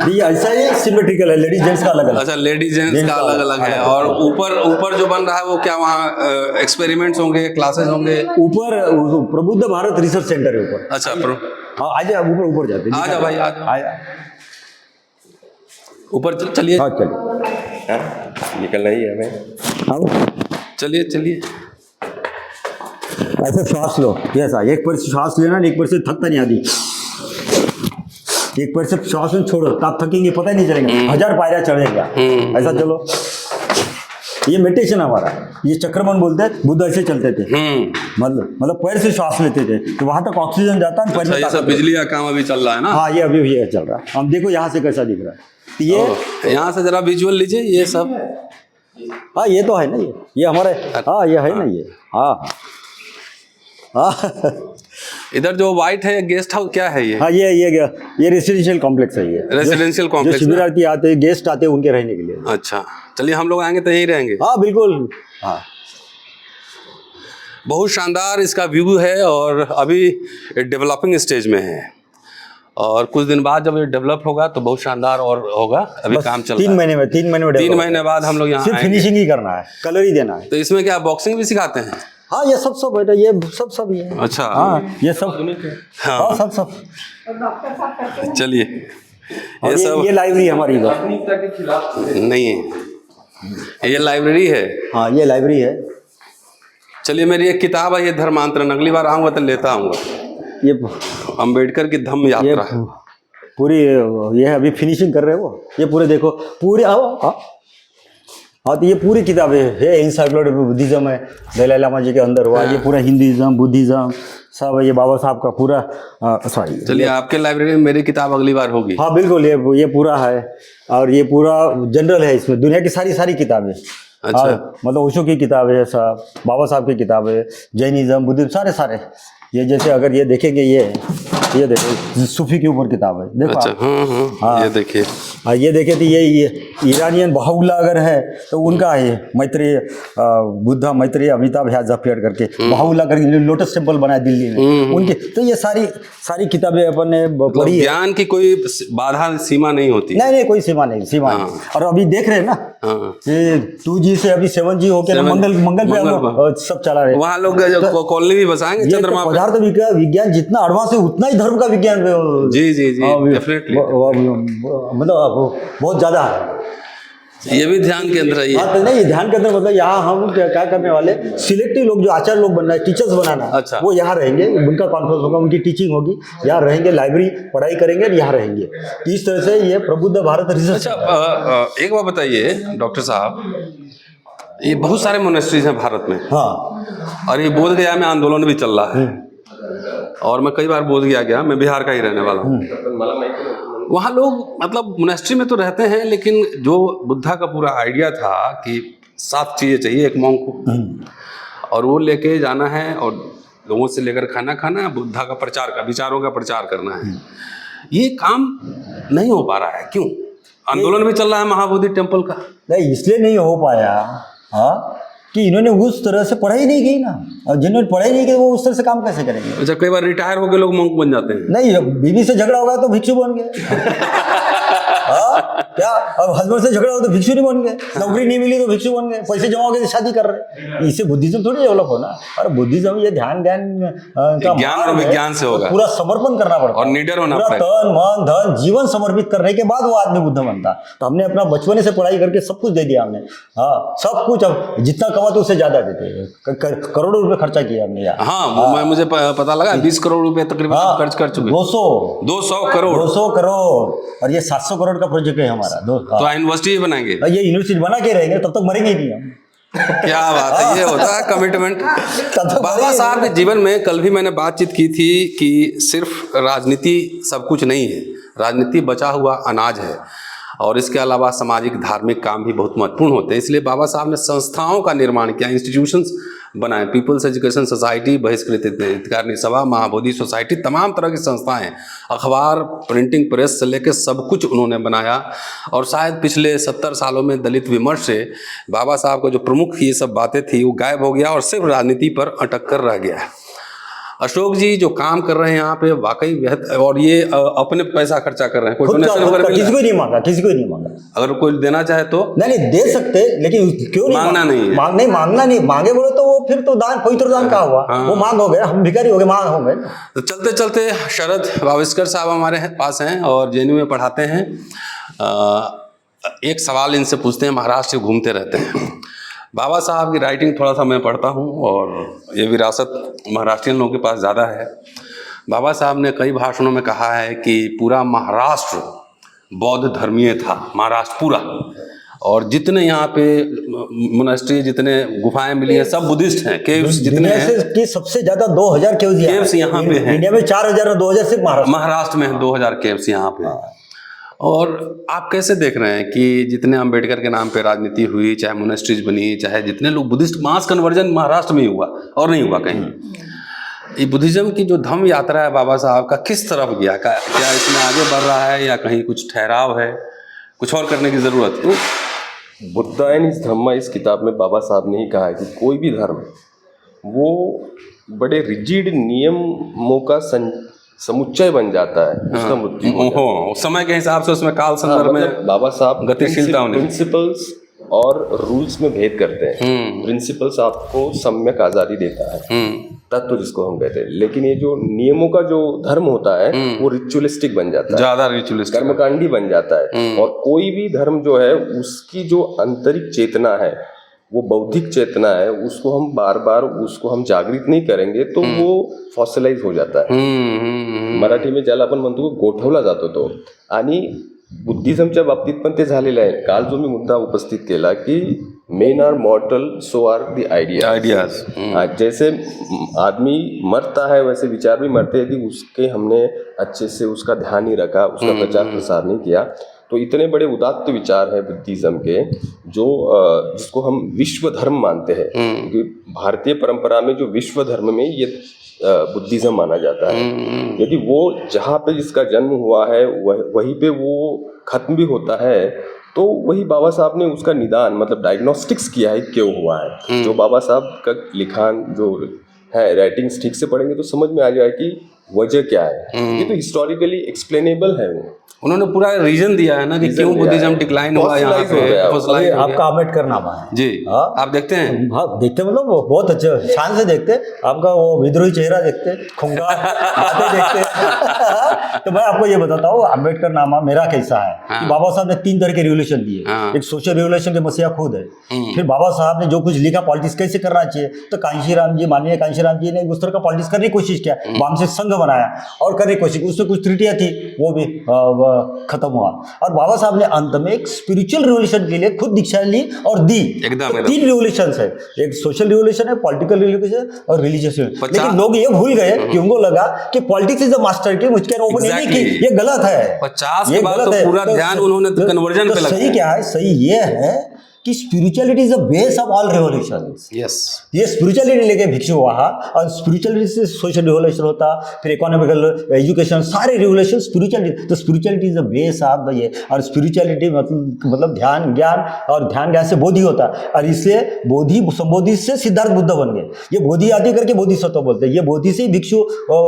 ये ऐसा ही सिमेट्रिकल है, लेडीज जेंट्स का अलग अलग। अच्छा, लेडीज जेंट्स का अलग अलग है। और ऊपर जो बन रहा है वो क्या वहाँ एक्सपेरिमेंट्स होंगे, क्लासेस होंगे? ऊपर प्रबुद्ध भारत रिसर्च सेंटर है ऊपर। अच्छा हाँ आ जाए, ऊपर जाते हैं। आ जाओ भाई, आ जाओ। आया ऊपर चलिए हाँ चलिए, निकलना ही है हमें। चलिए चलिए। ऐसे श्वास लो, ऐसा एक पैर से श्वास लेना, एक पैर से थकता नहीं आदि, एक पैर से श्वास में छोड़ो, तब थकेंगे पता ही नहीं चलेगा, 1000 पायरियां चढ़ेगा। ऐसा चलो, ये मेडिटेशन हमारा, ये चक्रमन बोलते हैं, बुद्ध ऐसे चलते थे। मतलब पैर से श्वास लेते थे तो वहां तक ऑक्सीजन जाता है, पैर अच्छा, में ये सब बिजली का काम अभी चल रहा है ना? हाँ ये अभी ये चल रहा है। हम देखो यहाँ से कैसा दिख रहा है, तो ये यहाँ से जरा विजुअल लीजिए ये सब। हाँ ये तो है ना, ये हमारे, हाँ ये है ना ये, हाँ हाँ इधर जो व्हाइट है गेस्ट हाउस क्या है ये? हाँ ये रेसिडेंशियल कॉम्प्लेक्स है। ये रेसिडेंशियल जो कॉम्प्लेक्स। शिविरार्थी आते हैं, गेस्ट आते हैं, उनके रहने के लिए। अच्छा चलिए, हम लोग आएंगे तो यहीं रहेंगे। हाँ बिल्कुल, हाँ बहुत शानदार इसका व्यू है और अभी डेवलपिंग स्टेज में है, और कुछ दिन बाद जब ये डेवलप होगा तो बहुत शानदार और होगा। अभी काम चल रहा है। 3 महीने में 3 महीने बाद हम लोग यहाँ सिर्फ आएंगे। फिनिशिंग ही करना है, कलर ही देना है। तो इसमें क्या बॉक्सिंग भी सिखाते हैं? हाँ ये सब बेटा, ये सब ये। अच्छा हाँ ये सब, हाँ हाँ सब डॉक्टर साहब करते हैं। चलिए और ये सब ये लाइब्रेरी हमारी इधर। नहीं है, ये लाइब्रेरी है। हाँ ये लाइब्रेरी है। चलिए, मेरी एक किताब है ये धर्मांतरण, अगली बार आऊँगा तो लेता आऊँगा। ये अम्बेडकर की धम्म ये यात्रा। पूरी ये अभी फिनिशिंग कर रहे हैं वो, ये पूरे देखो पूरे। हाँ तो ये पूरी किताब है इंसाइक्लोपीडिया बुद्धिज्म है, दलाई लामा जी के अंदर हुआ। ये पूरा हिंदुइज्म, बुद्धिज्म सब, ये बाबा साहब का पूरा सॉरी। चलिए, आपके लाइब्रेरी में मेरी किताब अगली बार होगी। हाँ बिल्कुल, ये पूरा है, और ये पूरा जनरल है, इसमें दुनिया की सारी किताबें। अच्छा। मतलब ओशो की किताब है, सब बाबा साहब की किताब है, जैनिज्म, बुद्धिज्म सारे। ये जैसे अगर ये देखेंगे, ये देखो सूफी के ऊपर किताब है, देखो अच्छा, आप। हाँ, ये देखिए। ये देखे तो ये ईरानियन बाहुल्ला अगर है तो उनका है मैत्रेय, बुद्धा मैत्रेय अमिताभ हैज अपीयर्ड करके, बाहुल्ला करके लोटस टेम्पल बनाया दिल्ली में उनके। तो ये सारी किताबें अपन ने पढ़ी है। ज्ञान की कोई बाधा सीमा नहीं होती। नहीं कोई सीमा नहीं। और अभी देख रहे हैं ना, ये 2G से अभी 7G होके मंगल पे हम लोग सब चला रहे। वहाँ लोग कॉलोनी भी बसाएंगे चंद्रमा पे। पदार्थ विज्ञान जितना एडवांस है उतना ही धर्म का विज्ञान जी डेफिनेटली, मतलब बहुत ज्यादा है। ये भी ध्यान केंद्र है ये। हाँ तो नहीं, ध्यान केंद्र मतलब यहाँ हम क्या करने वाले, सिलेक्टिव लोग जो आचार्य लोग बनना है, टीचर्स बनाना है। अच्छा। वो यहाँ रहेंगे, उनका कॉन्फ्रेंस होगा, उनकी टीचिंग होगी, यहाँ रहेंगे, लाइब्रेरी पढ़ाई करेंगे, यहाँ रहेंगे। इस तरह से ये प्रबुद्ध भारत रिसर्च। अच्छा, एक बात बताइए डॉक्टर साहब, ये बहुत सारे मोनेस्ट्रीज हैं भारत में। हाँ और ये बोध गया में आंदोलन भी चल रहा है, और मैं कई बार बोध गया गया, मैं बिहार का ही रहने वाला हूँ। वहाँ लोग मतलब मोनेस्ट्री में तो रहते हैं, लेकिन जो बुद्धा का पूरा आइडिया था कि 7 चीज़ें चाहिए एक मॉन्क को, और वो लेके जाना है और लोगों से लेकर खाना बुद्धा का प्रचार का, विचारों का प्रचार करना है। ये काम नहीं हो पा रहा है, क्यों? आंदोलन भी चल रहा है महाबोधि टेम्पल का। नहीं, इसलिए नहीं हो पाया हाँ कि इन्होंने उस तरह से पढ़ाई नहीं की ना, और जिन्होंने पढ़ाई नहीं की वो उस तरह से काम कैसे करेंगे? अच्छा, कई बार रिटायर होकर लोग मॉन्क बन जाते हैं। नहीं, जब बीवी से झगड़ा होगा तो भिक्षु बन गए। क्या अब हस्बैंड से झगड़ा हो तो भिक्षु नहीं बन गए, नौकरी नहीं मिली तो भिक्षु बन गए, पैसे जमा हो गए तो शादी कर रहे, इससे बुद्धिज्म थोड़ी डेवलप होना। और बुद्धिज्म ये ध्यान का ज्ञान और विज्ञान से होगा, पूरा समर्पण करना पड़ता और निडर होना पूरा पड़ेगा, तन मन धन जीवन समर्पित करने के बाद वो आदमी बुद्ध बनता। तो हमने अपना बचपने से पढ़ाई करके सब कुछ दे दिया हमने, हाँ सब कुछ, अब जितना कमाते उससे ज्यादा देते, करोड़ों रुपए खर्चा किया हमने यार। हाँ मुझे पता लगा 20 करोड़ रुपए तकरीबन खर्च कर चुके, 200 करोड़, और ये 700 करोड़ का प्रोजेक्ट है हमारा। तो यूनिवर्सिटी बनाएंगे, ये यूनिवर्सिटी बना के रहेंगे तब तक मरेंगे नहीं हम। क्या बात है, ये होता है कमिटमेंट। बाबा साहब के जीवन में कल भी मैंने बातचीत की थी कि सिर्फ राजनीति सब कुछ नहीं है, राजनीति बचा हुआ अनाज है, और इसके अलावा सामाजिक धार्मिक काम भी बहुत महत्वपूर्ण होते हैं। इसलिए बाबा साहब ने संस्थाओं का निर्माण किया, इंस्टीट्यूशंस बनाए, पीपल्स एजुकेशन सोसाइटी, बहिष्कृत हितकारिणी सभा, महाबोधि सोसाइटी, तमाम तरह की संस्थाएं, अखबार, प्रिंटिंग प्रेस से लेकर सब कुछ उन्होंने बनाया। और शायद पिछले 70 सालों में दलित विमर्श से बाबा साहब को जो प्रमुख ये सब बातें थी वो गायब हो गया और सिर्फ राजनीति पर अटक कर रह गया है। अशोक जी जो काम कर रहे हैं यहाँ पे वाकई बेहद, और ये अपने पैसा खर्चा कर रहे हैं, कोई डोनेशन वगैरह किसी को नहीं मांगा, किसी को नहीं मांगा। अगर कोई देना चाहे तो नहीं दे सकते, लेकिन क्यों नहीं मांगना नहीं है, नहीं मांगना नहीं, मांगे बोले तो वो फिर तो दान, पवित्र दान का हुआ, वो मांग हो गया, हम भिखारी हो गए, मांग हो गए। तो चलते चलते शरद वाविस्कर साहब हमारे पास हैं और जेएनयू में पढ़ाते हैं। एक सवाल इनसे पूछते हैं, महाराष्ट्र घूमते रहते हैं, बाबा साहब की राइटिंग थोड़ा सा मैं पढ़ता हूँ और ये विरासत महाराष्ट्रियन लोगों के पास ज़्यादा है। बाबा साहब ने कई भाषणों में कहा है कि पूरा महाराष्ट्र बौद्ध धर्मीय था, महाराष्ट्र पूरा, और जितने यहाँ पे मोनास्ट्री, जितने गुफाएं मिली हैं सब बुद्धिस्ट हैं, केव्स जितने हैं कि सबसे ज्यादा 2000 केव्स यहाँ पे हैं। इंडिया में 4000 और 2000 सिर्फ महाराष्ट्र में 2000 केव्स यहाँ पे। और आप कैसे देख रहे हैं कि जितने अंबेडकर के नाम पे राजनीति हुई, चाहे मोनेस्ट्रीज बनी, चाहे जितने लोग बुद्धिस्ट, मास कन्वर्जन महाराष्ट्र में ही हुआ और नहीं हुआ कहीं। ये बुद्धिज्म की जो धम्म यात्रा है बाबा साहब का, किस तरफ गया, क्या इसमें आगे बढ़ रहा है या कहीं कुछ ठहराव है, कुछ और करने की ज़रूरत है? बुद्ध एंड इस धम्मा, इस किताब में बाबा साहब ने ही कहा है कि कोई भी धर्म वो बड़े रिजिड नियमों का समुच्चय बन जाता है, उसका मृत्यु हो जाता है। समय के हिसाब से उसमें काल संदर्भ में बाबा साहब गतिशीलता होने, प्रिंसिपल्स और रूल्स में भेद करते हैं। प्रिंसिपल्स आपको सम्यक आज़ादी देता है, तत्व जिसको हम कहते हैं, लेकिन ये जो नियमों का जो धर्म होता है वो रिचुअलिस्टिक बन जाता है, ज़्यादा रिचुअलिस्टिक, कर्मकांडी बन जाता है। और कोई भी धर्म जो है उसकी जो आंतरिक चेतना है, वो बौद्धिक चेतना है, उसको हम बार बार उसको हम जागृत नहीं करेंगे तो वो फॉसिलाइज हो जाता है। मराठी ज्याला आपण म्हणतो गोठवला जातो तो। आणि बुद्धिझमच्या बाबतीत पण ते झालेलं आहे। काल जो मी मुद्दा उपस्थित केला की men are mortal so are the ideas. जैसे आदमी मरता है वैसे विचार भी मरते हैं। यदि उसके हमने अच्छे से उसका ध्यान नहीं रखा, उसका प्रचार प्रसार नहीं किया, तो इतने बड़े उदात्त विचार है बुद्धिज्म के, जो जिसको हम विश्व धर्म मानते हैं, क्योंकि भारतीय परंपरा में जो विश्व धर्म में ये बुद्धिज्म माना जाता है। यदि वो जहाँ पे जिसका जन्म हुआ है वहीं पे वो खत्म भी होता है, तो वही बाबा साहब ने उसका निदान मतलब डायग्नोस्टिक्स किया है क्यों हुआ है। जो बाबा साहब का लिखान जो है, राइटिंग्स ठीक से पढ़ेंगे तो समझ में आ जाए कि वजह क्या है। ये तो हिस्टोरिकली एक्सप्लेनेबल है। वो उन्होंने पूरा रीजन दिया है ना कि क्यों बुद्धिज्म डिक्लाइन हुआ यहाँ पे। आपका अम्बेडकर नामा है जी, आप देखते हैं? हाँ देखते, मतलब बहुत अच्छे शान से देखते। आपका वो विद्रोही चेहरा देखते, खुंगा बातें देखते। तो मैं आपको ये बताता हूँ अम्बेडकर नामा मेरा कैसा है। कि बाबा साहब ने 3 तरह के रिवोल्यूशन दिए। एक सोशल रिवोल्यूशन के मसीहा खुद है। फिर बाबा साहब ने जो कुछ लिखा पॉलिटिक्स कैसे करना चाहिए, तो कांशीराम जी, माननीय कांशीराम जी ने उस तरह का पॉलिटिक्स करने की कोशिश किया, वामसिक संघ बनाया और करने की कोशिश, उसमें कुछ त्रुटियां थी, वो भी खत्म हुआ। और बाबा साहब ने अंत में एक स्पिरिचुअल रिवोल्यूशन के लिए खुद दीक्षा ली और दी। 3 रिवोल्यूशन है, एक सोशल रिवोल्यूशन है, पॉलिटिकल रिवोल्यूशन और रिलीजियस। लेकिन लोग ये भूल गए कि उनको लगा कि पॉलिटिक्स इज द मास्टर की, मुझके ओपन नहीं की, ये गलत है। 50 के बाद तो पूरा ध्यान उन्होंने कन्वर्जन पे लगाया। सही क्या है? सही ये है कि spirituality is the base of all revolutions. Yes, ये स्पिरिचुअलिटी लेके भिक्षु हुआ, और स्पिरिचुअलिटी से सोशल रिवोल्यूशन होता, फिर इकोनॉमिकल, एजुकेशन, सारे रिवोल्यूशन स्पिरिचुअलिटी। तो spirituality is the base of the ये। और स्पिरिचुअलिटी मतलब ध्यान ज्ञान, और ध्यान ज्ञान से बोधि होता है, और इससे बोधि संबोधि से सिद्धार्थ बुद्ध बन गए। ये बोधि आदि करके बोधिसत्व बोलते हैं, ये बोधि से भिक्षु।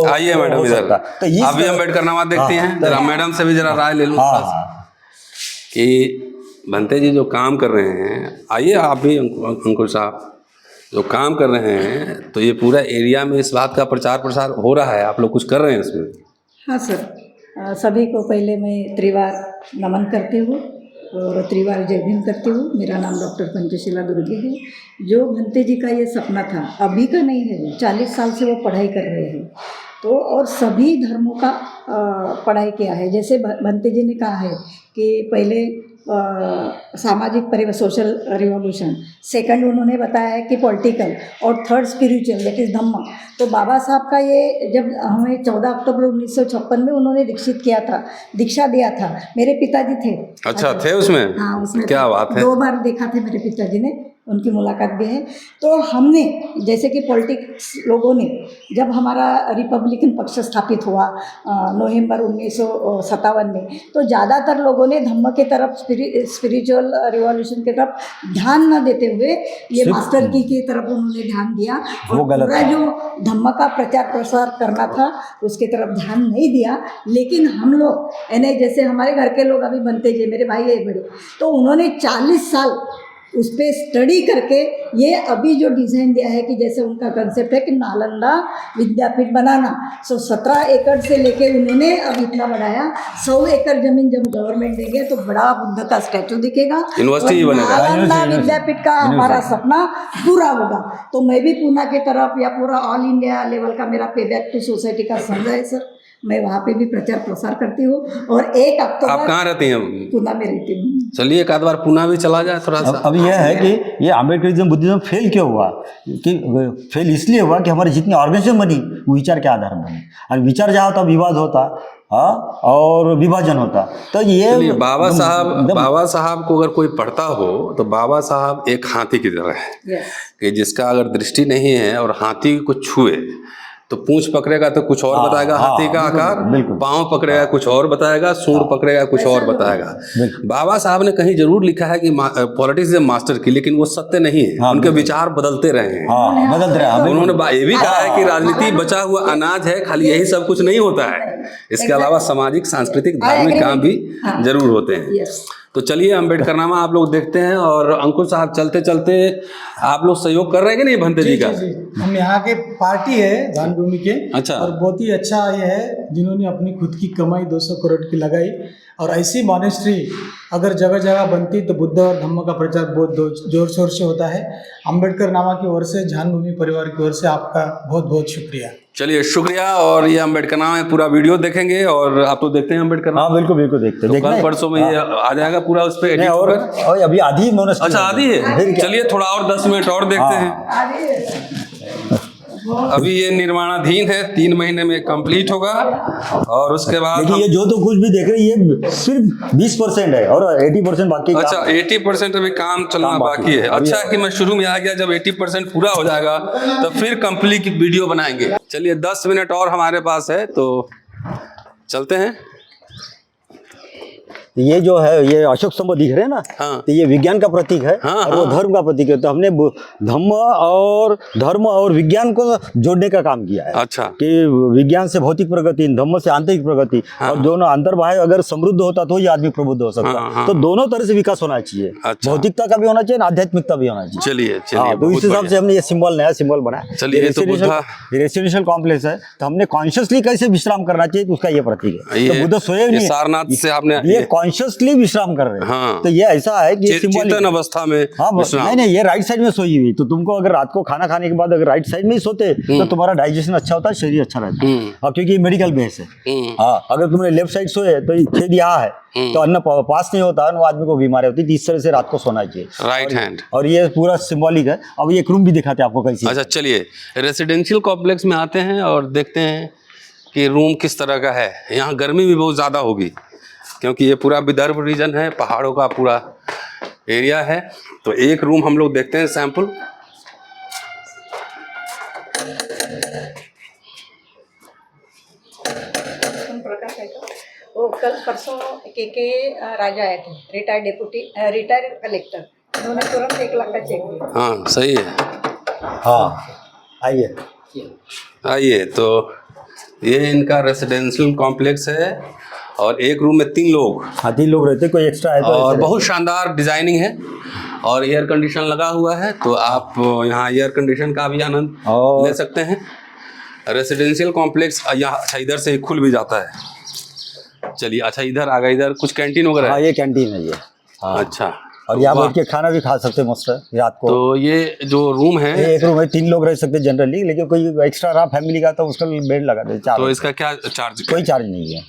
आइए मैडम इधर, तो आप भी अम्बेडकर नामा देखते हैं, जरा मैडम से भी जरा राय ले लूं। कि भंते जी जो काम कर रहे हैं, आइए आप भी अंकुर साहब, जो काम कर रहे हैं, तो ये पूरा एरिया में इस बात का प्रचार प्रसार हो रहा है, आप लोग कुछ कर रहे हैं इसमें? हाँ सर, सभी को पहले मैं त्रिवार नमन करती हूँ और त्रिवार जय भीम करती हूँ। मेरा नाम डॉक्टर पंचशीला दुर्गे है। जो भंते जी का ये सपना था, अभी का नहीं है, 40 साल से वो पढ़ाई कर रहे हैं, तो और सभी धर्मों का पढ़ाई किया है। जैसे भंते जी ने कहा है कि पहले सामाजिक सोशल रिवॉल्यूशन, सेकंड उन्होंने बताया है कि पॉलिटिकल, और थर्ड स्पिरिचुअल, दैट इज़ धम्म। तो बाबा साहब का ये जब हमें 14 अक्टूबर 1956 में उन्होंने दीक्षा दिया था। मेरे पिताजी थे। अच्छा, थे उसमें? हाँ, उसमें क्या बात है। 2 बार देखा थे मेरे पिताजी ने, उनकी मुलाकात भी है। तो हमने जैसे कि पॉलिटिक्स लोगों ने, जब हमारा रिपब्लिकन पक्ष स्थापित हुआ नवंबर 1957 में, तो ज़्यादातर लोगों ने धम्म के तरफ, स्पिरिचुअल रिवॉल्यूशन की तरफ ध्यान न देते हुए ये मास्टर की तरफ उन्होंने ध्यान दिया, और पूरा जो धम्म का प्रचार प्रसार करना था उसके तरफ ध्यान नहीं दिया। लेकिन हम लोग यानी जैसे हमारे घर के लोग अभी बनते जी, मेरे भाई है बड़े, तो उन्होंने 40 साल उस पर स्टडी करके ये अभी जो डिज़ाइन दिया है कि जैसे उनका कंसेप्ट है कि नालंदा विद्यापीठ बनाना, 17 एकड़ से लेके उन्होंने अब इतना बढ़ाया। 100 एकड़ जमीन जब गवर्नमेंट देंगे तो बड़ा बुद्ध का स्टैचू दिखेगा, यूनिवर्सिटी और बनेगा। नालंदा विद्यापीठ का हमारा सपना पूरा होगा। तो मैं भी पूना की तरफ, या पूरा ऑल इंडिया लेवल का मेरा पे बैक टू सोसाइटी का संघ है सर, मैं वहाँ पे भी प्रचार प्रसार करती हूँ। और 1 अक्टूबर, आप कहाँ रहती हैं? पूना में रहती हूँ। चलिए एक आध बार पूना भी चला जाए थोड़ा सा। अब यह है कि ये अम्बेडकरिज्म बुद्धिज्म फेल क्यों हुआ, कि फेल इसलिए हुआ कि हमारी जितनी ऑर्गेनाइजेशन बनी वो विचार के आधार में बनी, और विचार जहाँ होता विवाद होता, हाँ, और विभाजन होता। तो ये बाबा साहब को अगर कोई पढ़ता हो तो बाबा साहब एक हाथी की तरह है कि जिसका अगर दृष्टि नहीं है और हाथी को छुए तो पूंछ पकड़ेगा तो कुछ और बताएगा हाथी का आकार, पांव पकड़ेगा कुछ और बताएगा, सूंड पकड़ेगा कुछ और बताएगा। बाबा साहब ने कहीं जरूर लिखा है कि पॉलिटिक्स इज मास्टर की, लेकिन वो सत्य नहीं है। उनके विचार बदलते रहे हैं, बदल रहे हैं। उन्होंने ये भी कहा है कि राजनीति बचा हुआ अनाज है, खाली यही सब कुछ नहीं होता है, इसके अलावा सामाजिक, सांस्कृतिक, धार्मिक काम भी जरूर होते हैं। तो चलिए अम्बेडकरनामा आप लोग देखते हैं, और अंकुर साहब चलते चलते आप लोग सहयोग कर रहे हैं कि नहीं भंते जी का? हम यहाँ के पार्टी है दानभूमि के। अच्छा। और बहुत ही अच्छा ये है जिन्होंने अपनी खुद की कमाई 200 करोड़ की लगाई, और ऐसी मॉनेस्ट्री अगर जगह जगह बनती तो बुद्ध और धम्म का प्रचार बहुत जोर शोर से होता है। अम्बेडकरनामा की ओर से, जानभूमि परिवार की ओर से आपका बहुत बहुत शुक्रिया। चलिए शुक्रिया। और ये अम्बेडकरनामा में पूरा वीडियो देखेंगे, और आप तो देखते हैं अम्बेडकरनामा? हाँ बिल्कुल बिल्कुल देखते हैं। तो कल परसों में ये आ जाएगा पूरा उस पर एडिट होकर। और अभी आधी मोनेस्ट्री। अच्छा, आधी है। चलिए थोड़ा और 10 मिनट और देखते हैं। अभी ये निर्माणाधीन है, 3 महीने में कंप्लीट होगा, और उसके बाद ये जो तो कुछ भी देख रहे हैं ये सिर्फ 20% है, और 80% बाकी। अच्छा, 80% अभी काम चलना बाकी है। अच्छा है कि मैं शुरू में आ गया, जब 80% पूरा हो जाएगा तो फिर कंप्लीट वीडियो बनाएंगे। चलिए 10 मिनट और हमारे पास है, तो चलते हैं। ये जो है ये अशोक स्तंभ दिख रहे हैं ना, हाँ। तो ये विज्ञान का प्रतीक है, हाँ, और वो धर्म का प्रतीक है। तो हमने धर्म और विज्ञान को जोड़ने का काम किया है। अच्छा। कि विज्ञान से भौतिक प्रगति, धर्म से आंतरिक प्रगति, और दोनों अंतर्बाह्य अगर समृद्ध होता तो ये आदमी प्रबुद्ध हो सकता। हाँ। तो दोनों तरह से विकास होना चाहिए। अच्छा। भौतिकता का भी होना चाहिए, आध्यात्मिकता भी होना चाहिए। चलिए तो इस हिसाब से हमने ये नया सिंबल बनाया। चलिए, रेसिडेंशियल कॉम्प्लेक्स है, तो हमने कॉन्शियसली कैसे विश्राम करना चाहिए तो उसका ये प्रतीक है। तो बुद्ध सोए नहीं, सारनाथ से आपने ये कॉन्शियसली विश्राम कर रहे हैं। हाँ। तो ये ऐसा है कि चेतन अवस्था में। हाँ, नहीं ये राइट साइड में सोई हुई। तो तुमको अगर रात को खाना खाने के बाद अगर राइट साइड में ही सोते तो तुम्हारा डाइजेशन अच्छा होता है, शरीर अच्छा रहता है। और क्योंकि मेडिकल बेस है। हाँ, अगर तुमने लेफ्ट साइड सोए तो छेद यहाँ है, तो अन्न पास नहीं होता है, वो आदमी को बीमारी होती है। इस तरह से रात को सोना चाहिए, राइट हैंड। और ये पूरा सिंबॉलिक है। अब ये एक रूम भी दिखाते हैं आपको कैसी। अच्छा, चलिए रेसिडेंशियल कॉम्प्लेक्स में आते हैं और देखते हैं कि रूम किस तरह का है। यहाँ गर्मी भी बहुत ज़्यादा होगी, क्योंकि ये पूरा विदर्भ रीजन है, पहाड़ों का पूरा एरिया है। तो एक रूम हम लोग देखते हैं सैंपल। वो कल परसों के राजा आए थे, रिटायर्ड कलेक्टर, उन्होंने तुरंत 1 लाख का चेक दिया। हाँ सही है। हाँ आइए। तो ये इनका रेसिडेंशियल कॉम्प्लेक्स है, और एक रूम में 3 लोग, हाँ 3 लोग रहते, कोई एक्स्ट्रा है तो और ऐसे बहुत शानदार डिजाइनिंग है और एयर कंडीशन लगा हुआ है, तो आप यहाँ एयर कंडीशन का भी आनंद और- ले सकते हैं। रेसिडेंशियल कॉम्प्लेक्स यहाँ, अच्छा इधर से खुल भी जाता है। चलिए, अच्छा इधर आ गए, इधर कुछ कैंटीन वगैरह हाँ है? ये कैंटीन है ये। हाँ अच्छा, और यहाँ वाह। बैठ के खाना भी खा सकते हैं मस्त रात को। तो ये जो रूम है, ये एक रूम में 3 लोग रह सकते हैं जनरली, लेकिन कोई एक्स्ट्रा रहा फैमिली का तो उसका बेड लगा देते 4। तो इसका क्या चार्ज? कोई चार्ज नहीं है,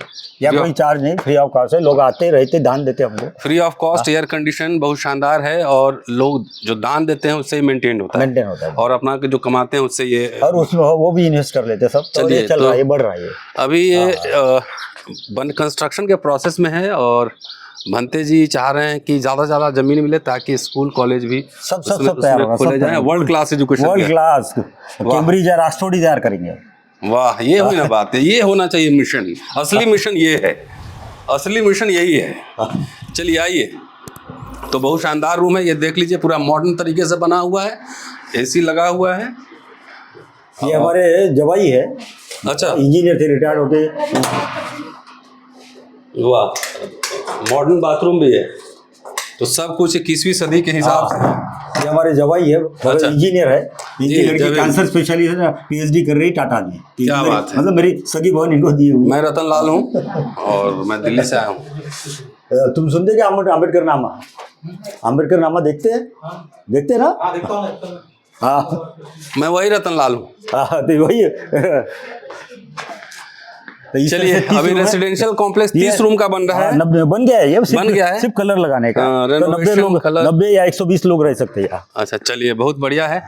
या फ्री कोई चार्ज नहीं, फ्री ऑफ कॉस्ट है। लोग आते रहते, दान देते हमको, free of cost. Air condition बहुत शानदार है और लोग जो दान देते हैं उससे ही मेंटेन होता है, मेंटेन होता है। और अपना जो कमाते हैं उससे ये, और उसमें वो भी इन्वेस्ट कर लेते हैं सब। तो चलिए, ये चल तो- रहा है, ये बढ़ रहा है ये। अभी ये बन कंस्ट्रक्शन के प्रोसेस में है और भंते जी चाह रहे हैं कि ज़्यादा से ज़्यादा ज़मीन मिले ताकि स्कूल कॉलेज भी सब उसमें तैयार होगा, खोले सब जाए। तैयार। World class education world class Cambridge या राष्ट्रपति तैयार करेंगे। वाह, ये हुई ना बात है, ये होना चाहिए मिशन। असली मिशन ये है, असली मिशन यही है। चलिए आइए, तो बहुत शानदार रूम है, ये देख लीजिए, पूरा मॉडर्न तरीके से बना हुआ है, एसी लगा हुआ है। ये हमारे जवाई है, अच्छा, इंजीनियर थे, रिटायर्ड होके। वाह, मॉडर्न बाथरूम भी है, तो सब कुछ 21वीं सदी के हिसाब से। ये हमारे जवाई है, अच्छा। इंजीनियर है। इनकी लड़की जवाई। कैंसर स्पेशलिस्ट है, PhD कर रही टाटा में। क्या बात है। मतलब मेरी सगी बहन इनको दी हुई है। मैं रतन लाल हूँ और मैं दिल्ली से आया हूँ। तुम सुनते क्या अम्बेडकर नामा? अम्बेडकर नामा देखते हैं? देखते हैं ना? हाँ मैं वही रतन लाल हूँ। हाँ, तो वही है। तो इस तरह चलिए, से 30 अभी रूम है। रेसिडेंशियल कॉम्प्लेक्स 30 रूम का बन रहा है। 90 बन गया है ये, बन गया है? सिर्फ कलर लगाने का। हाँ, तो 90 renovation, लोग, कलर। 90 या 120 लोग रह सकते हैं यहाँ। अच्छा, चलिए, बहुत बढ़िया है।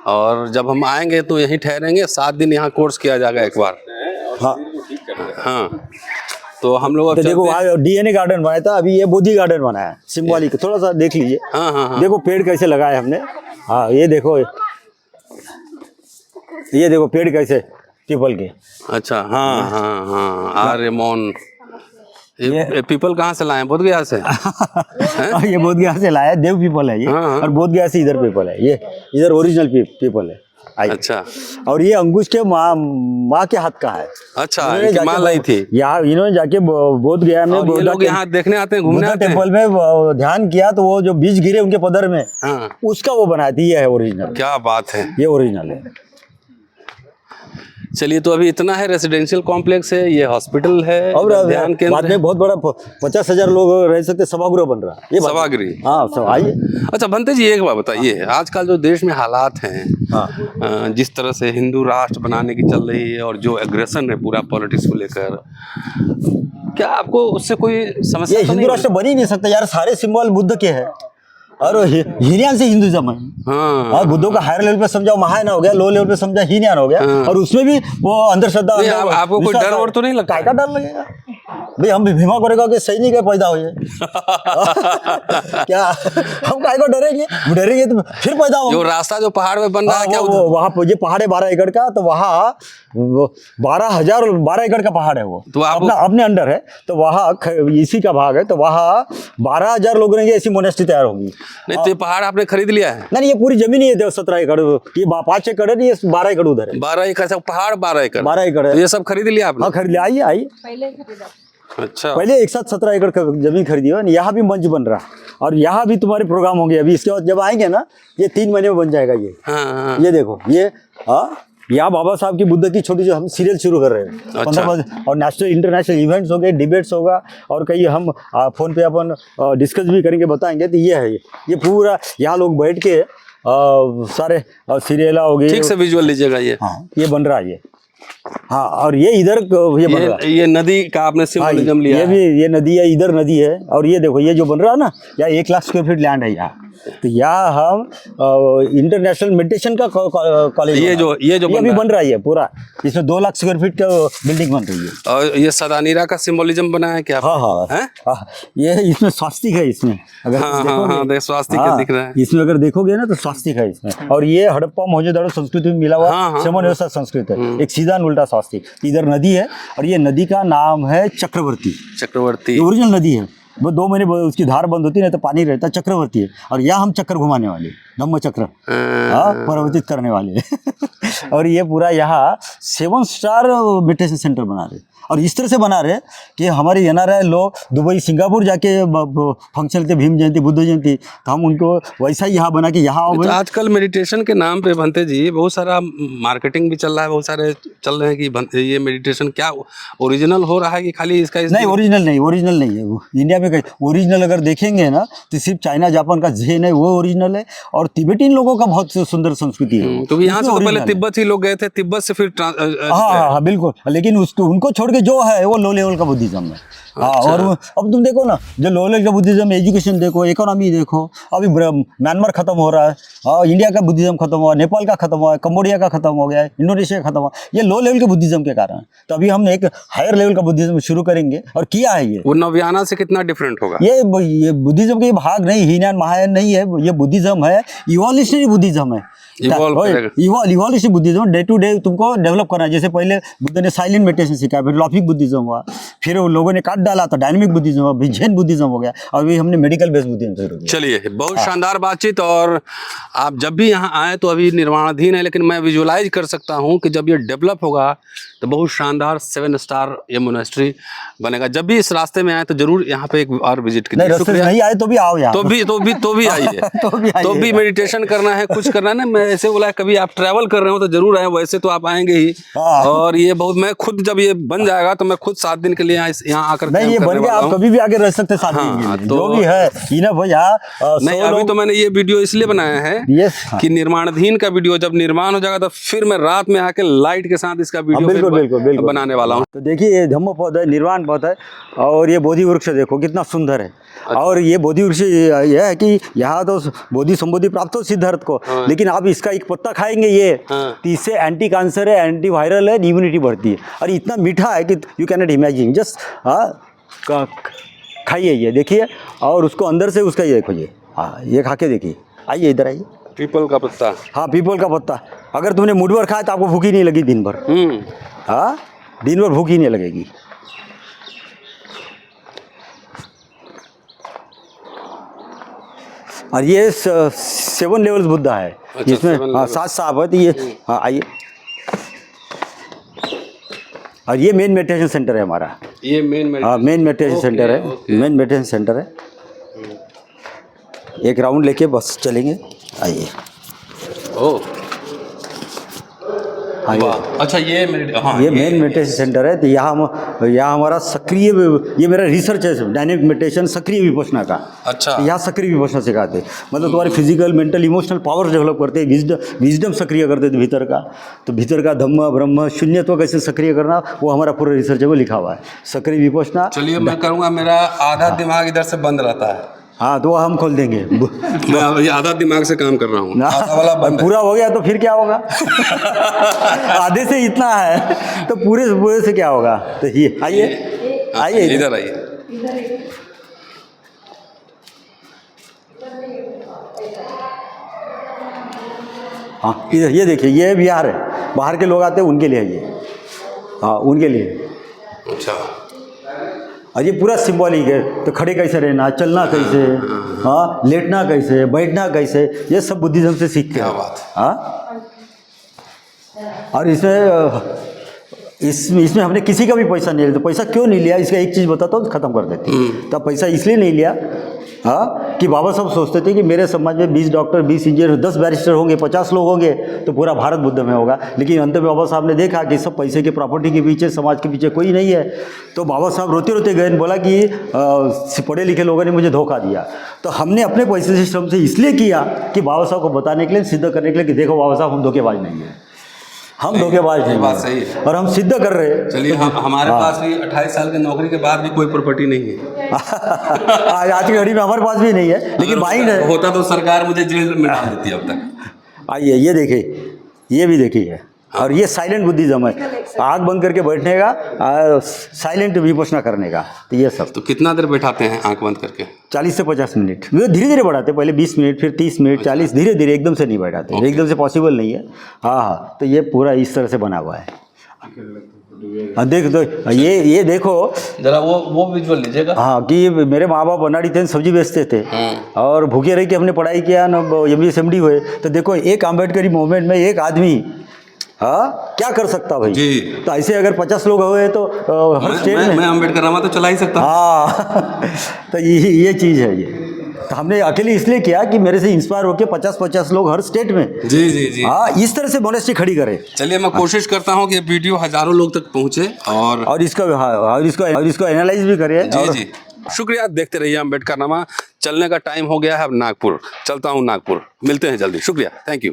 और जब हम आएंगे तो यहीं ठहरेंगे, 7 दिन यहाँ कोर्स किया जाएगा एक बार। हाँ हाँ, तो हम लोग अब तो देखो, चलते हैं। वहाँ DNA गार्डन बनाया था, अभी ये बोधि गार्डन बनाया है सिंबॉलिक। थोड़ा सा देख लीजिए। हाँ हाँ हाँ, देखो पेड़ कैसे लगाए हमने। हाँ ये देखो, ये देखो पेड़ कैसे पीपल के। अच्छा, हाँ हाँ हाँ, आर्यमोन। ये पीपल कहाँ से लाए? बोध गया से? ये बोधगया से लाया, देव पीपल है ये। हाँ, हाँ। और बोधगया से इधर पीपल है ये, इधर ओरिजिनल पीपल है। आइए। अच्छा और ये अंकुश के माँ के हाथ का है। अच्छा, इन्होंने इनकी जाके माँ लाई थी। यहाँ इन्होंने जाके बोध गया में, और ये लोग यहाँ देखने आते हैं, घूमने आते हैं। टेम्पल में ध्यान किया तो वो जो बीज गिरे उनके पदर में, हाँ, उसका वो बनाया थी। ये है ओरिजिनल, क्या बात है। ये ओरिजिनल है। चलिए, तो अभी इतना है। रेसिडेंशियल कॉम्प्लेक्स है, ये हॉस्पिटल है, और ध्यान बाद केंद्र है। में बहुत बड़ा 50,000 लोग रह सकते सभागृह बन रहा है ये बात। सभागृह। हाँ सब आइए। अच्छा भंते जी, एक बात बताइए, आजकल जो देश में हालात हैं, हाँ जिस तरह से हिंदू राष्ट्र बनाने की चल रही है और जो एग्रेशन है पूरा पॉलिटिक्स को लेकर, क्या आपको उससे कोई समस्या ये तो हिंदू नहीं राष्ट्र बन ही नहीं सकता यार। सारे सिंबल बुद्ध के हैं और हीनयान से हिंदुइज्म है। हाँ, और बुद्धों का हायर लेवल पे समझा महायान हो गया, लो लेवल पे समझा हीनयान हो गया। और उसमें भी वो अंधश्रद्धा। नहीं, आपको कोई डर वोर तो नहीं लगता? काय का डर लगेगा भाई? हम भीमा करेगा कि सैनिक है पैदा हुए क्या हम काय को डरेंगे? डरेंगे तो फिर पैदा जो होंगे। रास्ता जो पहाड़ में बन रहा है, क्या वो वहाँ पे ये पहाड़ है 12 एकड़ का, तो वहाँ 12 एकड़ का पहाड़ है वो, तो आप अपना अपने अंडर है। तो वहाँ इसी का भाग है, तो वहाँ 12,000 लोग रहेंगे, ऐसी मोनेस्ट्री तैयार होगी। नहीं, तो ये पहाड़ आपने खरीद लिया है? नहीं ये पूरी जमीन ही है 17 एकड़। ये 5 एकड़ है, ये 12 एकड़ उधर है। 12 एकड़ से पहाड़, 12 एकड़। 12 एकड़ तो है। ये सब खरीद लिया आपने? हाँ खरीद लिया। आइए आइए। अच्छा, पहले एक साथ 17 एकड़ का जमीन खरीदी है। यहाँ भी मंच बन रहा, और यहाँ भी तुम्हारे प्रोग्राम होंगे। अभी इसके बाद जब आएंगे ना, ये 3 महीने में बन जाएगा ये। हाँ हाँ, ये देखो, ये यहाँ बाबा साहब की बुद्ध की छोटी जो हम सीरियल शुरू कर रहे हैं। अच्छा। 15 बजे, और नेशनल इंटरनेशनल इवेंट्स हो गए, डिबेट्स होगा, और कहीं हम फोन पे अपन डिस्कस भी करेंगे, बताएंगे। तो ये है, ये पूरा यहाँ लोग बैठ के सारे सीरियल हो गए। ठीक से विजुअल लीजिएगा ये। हाँ ये बन रहा है ये। हाँ और ये इधर ये बन रहा है। ये नदी का आपने सिंबलिज्म लिया ये है। भी, ये नदी है, इधर नदी है। और ये देखो, ये जो बन रहा है ना, यहाँ 1 लाख स्क्वायर फीट लैंड है यहाँ। तो यहाँ हम इंटरनेशनल मेडिटेशन का कॉलेज, ये जो अभी बन रहा है पूरा। इसमें 2 लाख स्क्वायर फीट का बिल्डिंग बन रही है। और ये सदानीरा का सिंबलिज्म बना है क्या? हाँ हाँ हैं? हाँ, ये इसमें स्वास्तिक है इसमें। अगर हाँ हाँ देखोगे- हाँ, देख स्वास्तिक हाँ, दिख रहा है। इसमें अगर देखोगे ना तो स्वास्तिक है इसमें। और ये हड़प्पा मोहनजोदड़ो संस्कृति में मिला हुआ हाँ, हाँ, शमन व्यवस्था संस्कृत है। एक सीधा और उल्टा स्वास्तिक। इधर नदी है, और ये नदी का नाम है चक्रवर्ती। चक्रवर्ती। ये ओरिजिनल नदी है। वो 2 महीने उसकी धार बंद होती है, नहीं तो पानी रहता। चक्रवर्ती है। और यहाँ हम चक्कर घुमाने वाले, धम्म चक्र परिवर्तित करने वाले और ये पूरा यहाँ 7 स्टार मेडिटेशन सेंटर बना रहे। और इस तरह से बना रहे कि हमारे NRI लोग दुबई सिंगापुर जाके फंक्शन लेते भीम जयंती बुद्ध जयंती, तो हम उनको वैसा ही यहाँ बना के यहाँ आओ। तो आजकल मेडिटेशन के नाम पे भंते जी बहुत सारा मार्केटिंग भी चल रहा है, बहुत सारे चल रहे हैं कि ये मेडिटेशन क्या ओरिजिनल हो रहा है कि खाली इसका नहीं, ओरिजिनल नहीं है वो। इंडिया में कहीं ओरिजिनल अगर देखेंगे ना तो सिर्फ चाइना जापान का ज़ेन है वो ओरिजिनल है, और तिब्बतीन लोगों का बहुत सुंदर संस्कृति है वो। तो यहाँ से तो पहले तिब्बत ही लोग गए थे, तिब्बत से फिर हाँ, बिल्कुल, लेकिन उसको उनको छोड़ के जो है वो लो लेवल का बुद्धिज्म है। हाँ, और अब तुम देखो ना, जो लो लेवल का बुद्धिज्म, एजुकेशन देखो, इकोनॉमी देखो, अभी म्यांमार खत्म हो रहा है, हाँ, इंडिया का बुद्धिज्म खत्म हुआ, नेपाल का खत्म हुआ, कंबोडिया का खत्म हो गया, इंडोनेशिया का खत्म हुआ, ये लो लेवल के बुद्धिज्म के कारण। तो अभी हम एक हायर लेवल का बुद्धिज्म शुरू करेंगे, और किया है ये। वो नव्याना से कितना डिफरेंट होगा? ये बुद्धिज्म के भाग नहीं, हीनयान महायान नहीं है, ये बुद्धिज्म है, इवोल्यूशनरी बुद्धिज्म है। Evolutionary Buddhism day to day तुमको डेवलप करना है। जैसे पहले बुद्ध ने साइलेंट मेडिटेशन सिखाया, फिर लॉफिक बुद्धिज्म हुआ, फिर उन लोगों ने काट डाला तो डायनामिक बुद्धिज्म हुआ, फिर जैन बुद्धिज्म हो गया, और अभी हमने मेडिकल बेस्ड बुद्धिज्म शुरू किया। चलिए, बहुत शानदार बातचीत। और आप जब भी यहाँ आए तो अभी निर्माणाधीन है, लेकिन मैं विजुलाइज कर सकता हूँ कि जब ये डेवलप होगा तो बहुत शानदार 7 स्टार ये मोनेस्ट्री बनेगा। जब भी इस रास्ते में आए तो जरूर यहाँ पे एक बार विजिट कीजिए। नहीं आए तो भी आओ यार, तो भी आइए तो भी मेडिटेशन करना है, कुछ करना है ना। मैं ऐसे बोला कभी आप ट्रैवल कर रहे हो तो जरूर आए, वैसे तो आप आएंगे ही। और ये बहुत, मैं खुद जब ये बन जाएगा तो मैं खुद 7 दिन के लिए यहाँ आकर नहीं, ये बन गया, आप कभी भी आके रह सकते 7 दिन के लिए, जो भी है इनफ है यहाँ। नहीं, अभी तो मैंने ये वीडियो इसलिए बनाया है कि निर्माणाधीन का वीडियो जब निर्माण हो जाएगा तो फिर मैं रात में आके लाइट के साथ इसका वीडियो बिल्कुल बनाने वाला हूँ। तो देखिए, ये धम्म पौधा है, निर्वाण पौधा है, और ये बोधि वृक्ष देखो कितना सुंदर है। और ये बोधि वृक्ष यह है कि यहाँ तो बोधि संबोधि प्राप्त हो सिद्धार्थ को, लेकिन आप इसका एक पत्ता खाएंगे ये, तो इससे एंटी कैंसर है, एंटी वायरल है, इम्यूनिटी बढ़ती है, और इतना मीठा है कि you can not imagine. Just खाइए, ये देखिए, और उसको अंदर से उसका ये देखो, ये हाँ, ये खा के देखिए। आइए इधर आइए। पीपल का पत्ता, हाँ, पीपल का पत्ता। अगर तुमने मुठ भर खाया तो आपको भूख ही नहीं लगी दिन भर। हाँ, दिन भर भूख ही नहीं लगेगी। और ये 7 लेवल्स बुद्धा है, जिसमें 7 सांप है। तो ये हाँ, आइए। और ये मेन मेडिटेशन सेंटर है हमारा। ये मेन मेडिटेशन सेंटर है, मेन मेडिटेशन सेंटर है। एक राउंड लेके बस चलेंगे। आइए। ओह, अच्छा, ये मेन मेडिटेशन सेंटर है। तो यहाँ हमारा सक्रिय, ये मेरा रिसर्च है डायनेमिक मेडिटेशन, सक्रिय विपश्यना का। अच्छा, तो यहाँ सक्रिय विपश्यना सिखाते हैं, मतलब तुम्हारे physical mental emotional power develop करते हैं, विजडम सक्रिय करते थे भीतर का। तो भीतर का धम्म ब्रह्म शून्यत्व कैसे सक्रिय करना, वो हमारा पूरा रिसर्च है, वो लिखा हुआ है, सक्रिय विपश्यना। चलिए, मैं करूँगा, मेरा आधा दिमाग इधर से बंद रहता है। हाँ, तो हम खोल देंगे। मैं आधा दिमाग से काम कर रहा हूँ, आधा वाला बंद पूरा हो गया तो फिर क्या होगा? आधे से इतना है तो पूरे से क्या होगा? तो ये आइए इधर आइए। हाँ, इधर ये देखिए, ये बिहार है, बाहर के लोग आते हैं उनके लिए ये। हाँ, उनके लिए। अच्छा, और ये पूरा सिंबॉलिक है। तो खड़े कैसे रहना, चलना कैसे, हाँ, लेटना कैसे, बैठना कैसे, ये सब बुद्धिज्म से सीखते हैं। हाँ, और इसमें हमने किसी का भी पैसा नहीं लिया। तो पैसा क्यों नहीं लिया, इसका एक चीज़ बताता हूँ, ख़त्म कर देते। तो पैसा इसलिए नहीं लिया, हाँ, कि बाबा साहब सोचते थे कि मेरे समाज में 20 डॉक्टर, 20 इंजीनियर, 10 बैरिस्टर होंगे, 50 लोग होंगे तो पूरा भारत बुद्ध में होगा। लेकिन अंत में बाबा साहब ने देखा कि सब पैसे के, प्रॉपर्टी के पीछे, समाज के पीछे कोई नहीं है। तो बाबा साहब रोते रोते गए, बोला कि पढ़े लिखे लोगों ने मुझे धोखा दिया। तो हमने अपने पैसे से, श्रम से इसलिए किया कि बाबा साहब को बताने के लिए, सिद्ध करने के लिए कि देखो बाबा साहब, हम धोखेबाज नहीं है, हम धोखेबाज नहीं, बात सही है, और हम सिद्ध कर रहे हैं। चलिए, हमारे पास भी 28 साल की नौकरी के बाद भी कोई प्रॉपर्टी नहीं है। आज की घड़ी में हमारे पास भी नहीं है, लेकिन माइंड है। होता तो सरकार मुझे जेल में डाल देती अब तक। आइए, ये देखिए, ये भी देखिए। और ये साइलेंट बुद्धिज्म है, आँख बंद करके बैठने का, साइलेंट विपश्यना करने का। तो ये सब। तो कितना देर बैठाते हैं आँख बंद करके? 40 से 50 मिनट। धीरे धीरे बढ़ाते, पहले 20 मिनट, फिर 30 मिनट, 40, धीरे धीरे, एकदम से नहीं बैठाते, एकदम से पॉसिबल नहीं है। हाँ, तो ये पूरा इस तरह से बना हुआ है। देख दो, ये देखो जरा, वो विजुअल लीजिएगा। हाँ, कि मेरे माँ बाप अनाड़ी थे, सब्जी बेचते थे, और भूखे रह के हमने पढ़ाई किया ना, MBA MD हुए। तो देखो, एक अम्बेडकरी मूवमेंट में एक आदमी, हाँ क्या कर सकता भाई जी। तो ऐसे अगर 50 लोग हुए तो हर स्टेट मैं में अम्बेडकर नामा तो चला ही सकता हूँ। हाँ तो ये चीज़ है ये तो हमने अकेले इसलिए किया कि मेरे से इंस्पायर होके 50-50 लोग हर स्टेट में जी जी जी। हाँ इस तरह से मोनेस्ट्री खड़ी करें चलिए मैं कोशिश करता हूँ कि ये वीडियो हजारों लोग तक पहुँचे और इसको एनालाइज भी करें जी और जी शुक्रिया। देखते रहिए अम्बेडकर नामा। चलने का टाइम हो गया है अब नागपुर। चलता हूँ नागपुर। मिलते हैं जल्दी। शुक्रिया। Thank you.